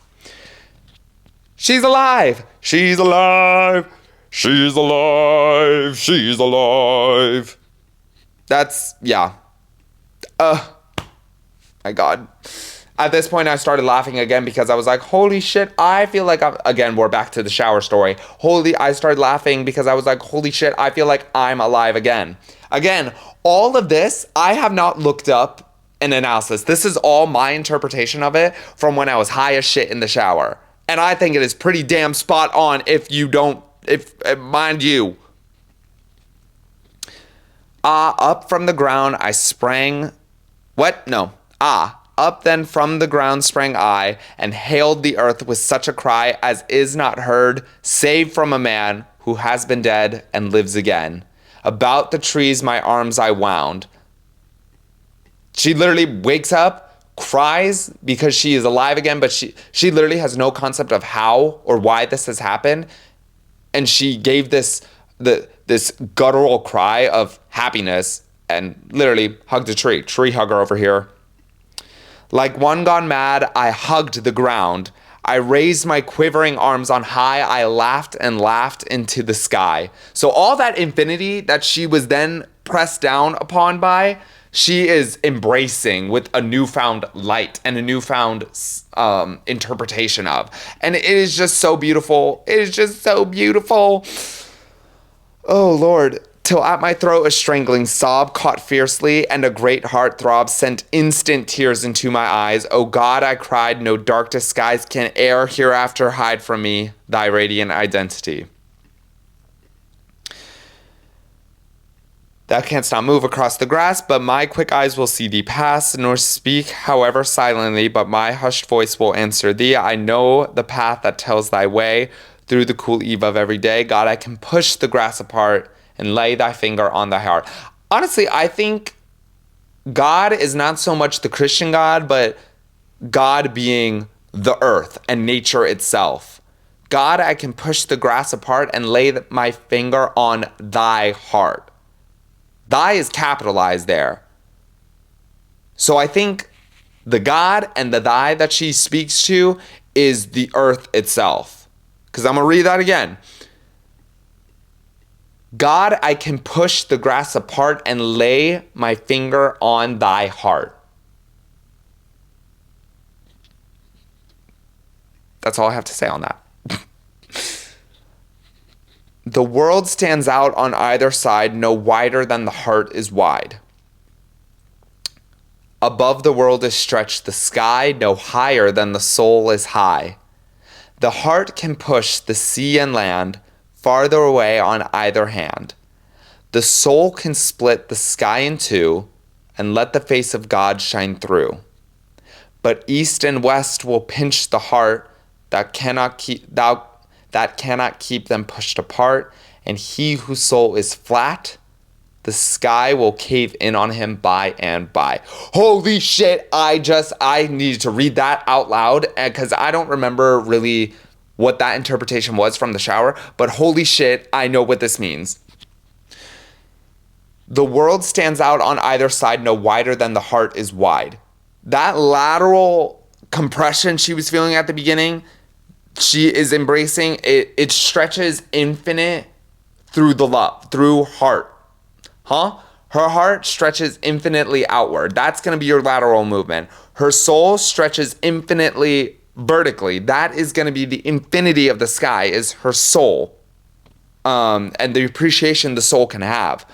She's alive! She's alive! She's alive! She's alive! That's, yeah. My God. At this point, I started laughing again because I was like, holy shit, I feel like again, we're back to the shower story. I started laughing because I was like, holy shit, I feel like I'm alive again. Again, all of this, I have not looked up an analysis. This is all my interpretation of it from when I was high as shit in the shower. And I think it is pretty damn spot on mind you. Up from the ground I sprang. What? No. Up then from the ground sprang I, and hailed the earth with such a cry as is not heard, save from a man who has been dead and lives again. About the trees my arms I wound. She literally wakes up, cries because she is alive again, but she literally has no concept of how or why this has happened. And she gave this guttural cry of happiness and literally hugged a tree. Tree hugger over here. Like one gone mad, I hugged the ground. I raised my quivering arms on high. I laughed and laughed into the sky. So all that infinity that she was then pressed down upon by, she is embracing with a newfound light and a newfound interpretation of. And it is just so beautiful. It is just so beautiful. Oh, Lord. Till at my throat a strangling sob caught fiercely, and a great heart throb sent instant tears into my eyes. O God, I cried, no dark disguise can e'er hereafter hide from me thy radiant identity. Thou canst not move across the grass, but my quick eyes will see thee pass, nor speak, however silently, but my hushed voice will answer thee. I know the path that tells thy way through the cool eve of every day. God, I can push the grass apart and lay thy finger on thy heart. Honestly, I think God is not so much the Christian God, but God being the earth and nature itself. God, I can push the grass apart and lay my finger on thy heart. Thy is capitalized there. So I think the God and the thy that she speaks to is the earth itself. Because I'm going to read that again. God, I can push the grass apart and lay my finger on thy heart. That's all I have to say on that. The world stands out on either side, no wider than the heart is wide. Above the world is stretched the sky, no higher than the soul is high. The heart can push the sea and land, farther away on either hand. The soul can split the sky in two and let the face of God shine through. But east and west will pinch the heart that cannot keep them pushed apart, and he whose soul is flat, the sky will cave in on him by and by. Holy shit, I needed to read that out loud because I don't remember really what that interpretation was from the shower, but holy shit, I know what this means. The world stands out on either side, no wider than the heart is wide. That lateral compression she was feeling at the beginning, she is embracing it. It stretches infinite through the love, through heart. Her heart stretches infinitely outward. That's going to be your lateral movement. Her soul stretches infinitely vertically. That is going to be the infinity of the sky, is her soul. And the appreciation the soul can have.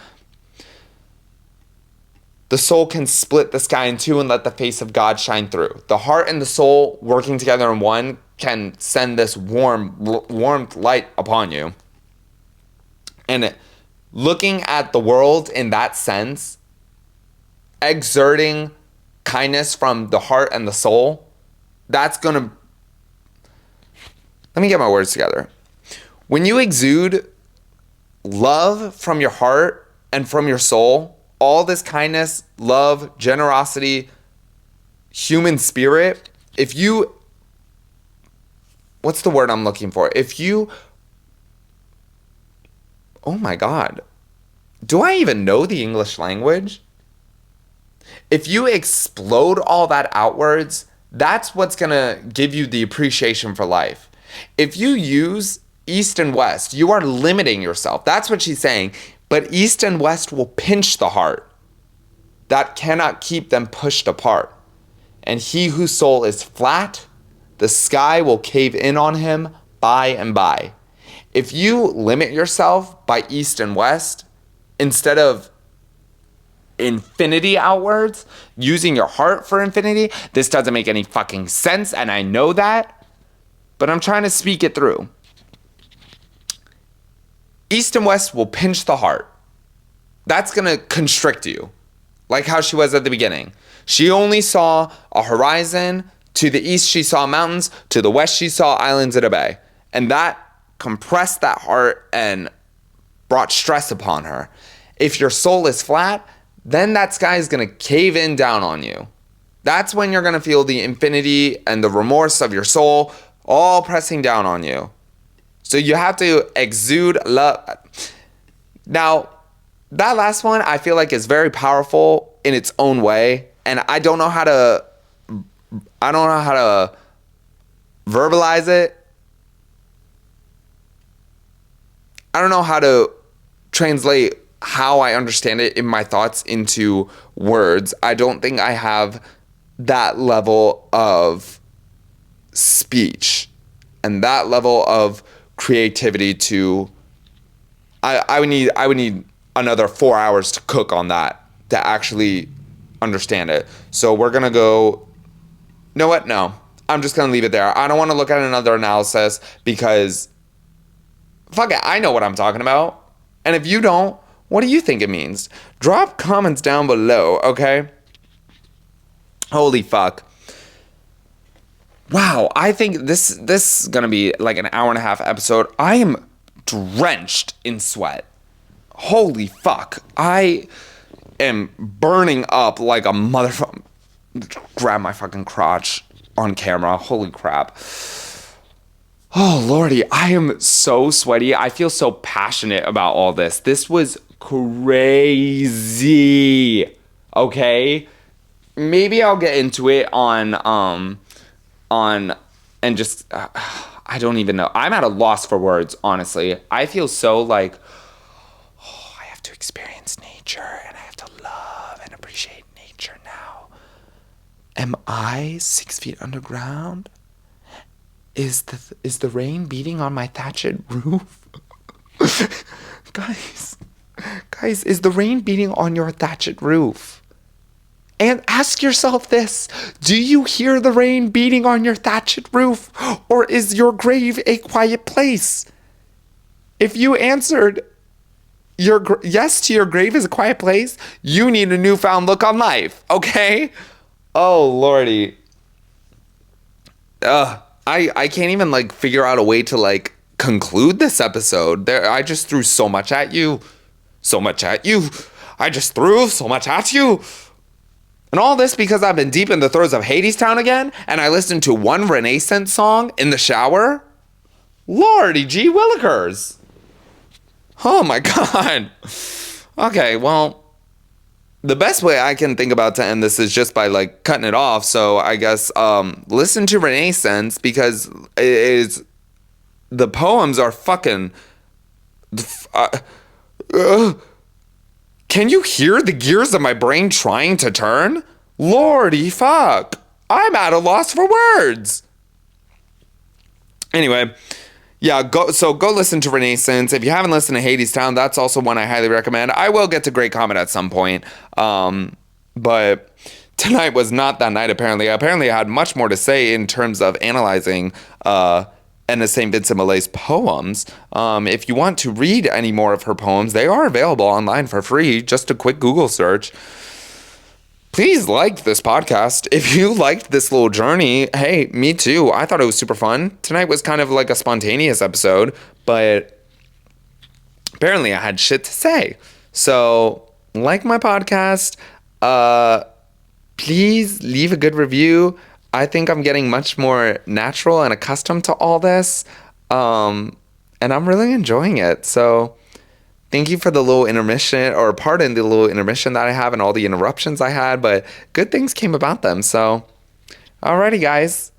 The soul can split the sky in two and let the face of God shine through. The heart and the soul working together in one can send this warm light upon you. And looking at the world in that sense, exerting kindness from the heart and the soul, that's going to... Let me get my words together. When you exude love from your heart and from your soul, all this kindness, love, generosity, human spirit, if you... What's the word I'm looking for? If you... Oh my God. Do I even know the English language? If you explode all that outwards, that's what's going to give you the appreciation for life. If you use east and west, you are limiting yourself. That's what she's saying. But east and west will pinch the heart. that cannot keep them pushed apart. And he whose soul is flat, the sky will cave in on him by and by. If you limit yourself by east and west, instead of infinity outwards, using your heart for infinity, this doesn't make any fucking sense, and I know that, but I'm trying to speak it through. East and west will pinch the heart. That's gonna constrict you, like how she was at the beginning. She only saw a horizon. To the east, she saw mountains. To the west, she saw islands in a bay. And that compressed that heart and brought stress upon her. If your soul is flat, then that sky is going to cave in down on you. That's when you're going to feel the infinity and the remorse of your soul all pressing down on you. So you have to exude love. Now, that last one I feel like is very powerful in its own way. And I don't know how to verbalize it. I don't know how to translate how I understand it in my thoughts into words. I don't think I have that level of speech and that level of creativity to I would need another 4 hours to cook on that to actually understand it. So we're gonna go. You know what? No, I'm just gonna leave it there. I don't want to look at another analysis because fuck it, I know what I'm talking about. And if you don't, what do you think it means? Drop comments down below, okay? Holy fuck. Wow, I think this is gonna be like an hour and a half episode. I am drenched in sweat. Holy fuck. I am burning up like a motherfucker. Grab my fucking crotch on camera. Holy crap. Oh, Lordy, I am so sweaty. I feel so passionate about all this. This was crazy. Okay? Maybe I'll get into it on and just I don't even know. I'm at a loss for words, honestly. I feel so like I have to experience nature and I have to love and appreciate nature now. Am I 6 feet underground? Is the rain beating on my thatched roof? Guys, is the rain beating on your thatched roof? And ask yourself this, do you hear the rain beating on your thatched roof? Or is your grave a quiet place? If you answered yes to your grave is a quiet place, you need a newfound look on life, okay? Oh, Lordy. I can't even like figure out a way to like conclude this episode. I just threw so much at you. I just threw so much at you. And all this because I've been deep in the throes of Hadestown again, and I listened to one Renascence song in the shower. Lordy gee willikers. Oh my God. Okay, well, the best way I can think about to end this is just by like cutting it off. So I guess listen to Renascence because the poems are fucking. Can you hear the gears of my brain trying to turn? Lordy fuck! I'm at a loss for words. Anyway. Yeah, go listen to Renascence. If you haven't listened to Hadestown, that's also one I highly recommend. I will get to Great Comet at some point. But tonight was not that night, apparently. Apparently, I had much more to say in terms of analyzing Edna St. Vincent Millay's poems. If you want to read any more of her poems, they are available online for free. Just a quick Google search. Please like this podcast. If you liked this little journey, hey, me too. I thought it was super fun. Tonight was kind of like a spontaneous episode, but apparently I had shit to say. So, like my podcast, please leave a good review. I think I'm getting much more natural and accustomed to all this, and I'm really enjoying it. So, thank you for the little intermission, or pardon the little intermission that I have and all the interruptions I had, but good things came about them. So, alrighty, guys.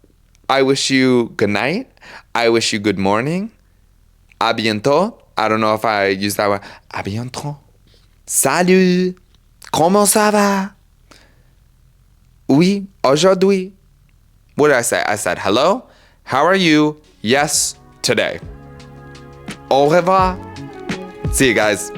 I wish you good night. I wish you good morning. A bientôt. I don't know if I used that word. A bientôt. Salut. Comment ça va? Oui, aujourd'hui. What did I say? I said, hello, how are you? Yes, today. Au revoir. See you guys.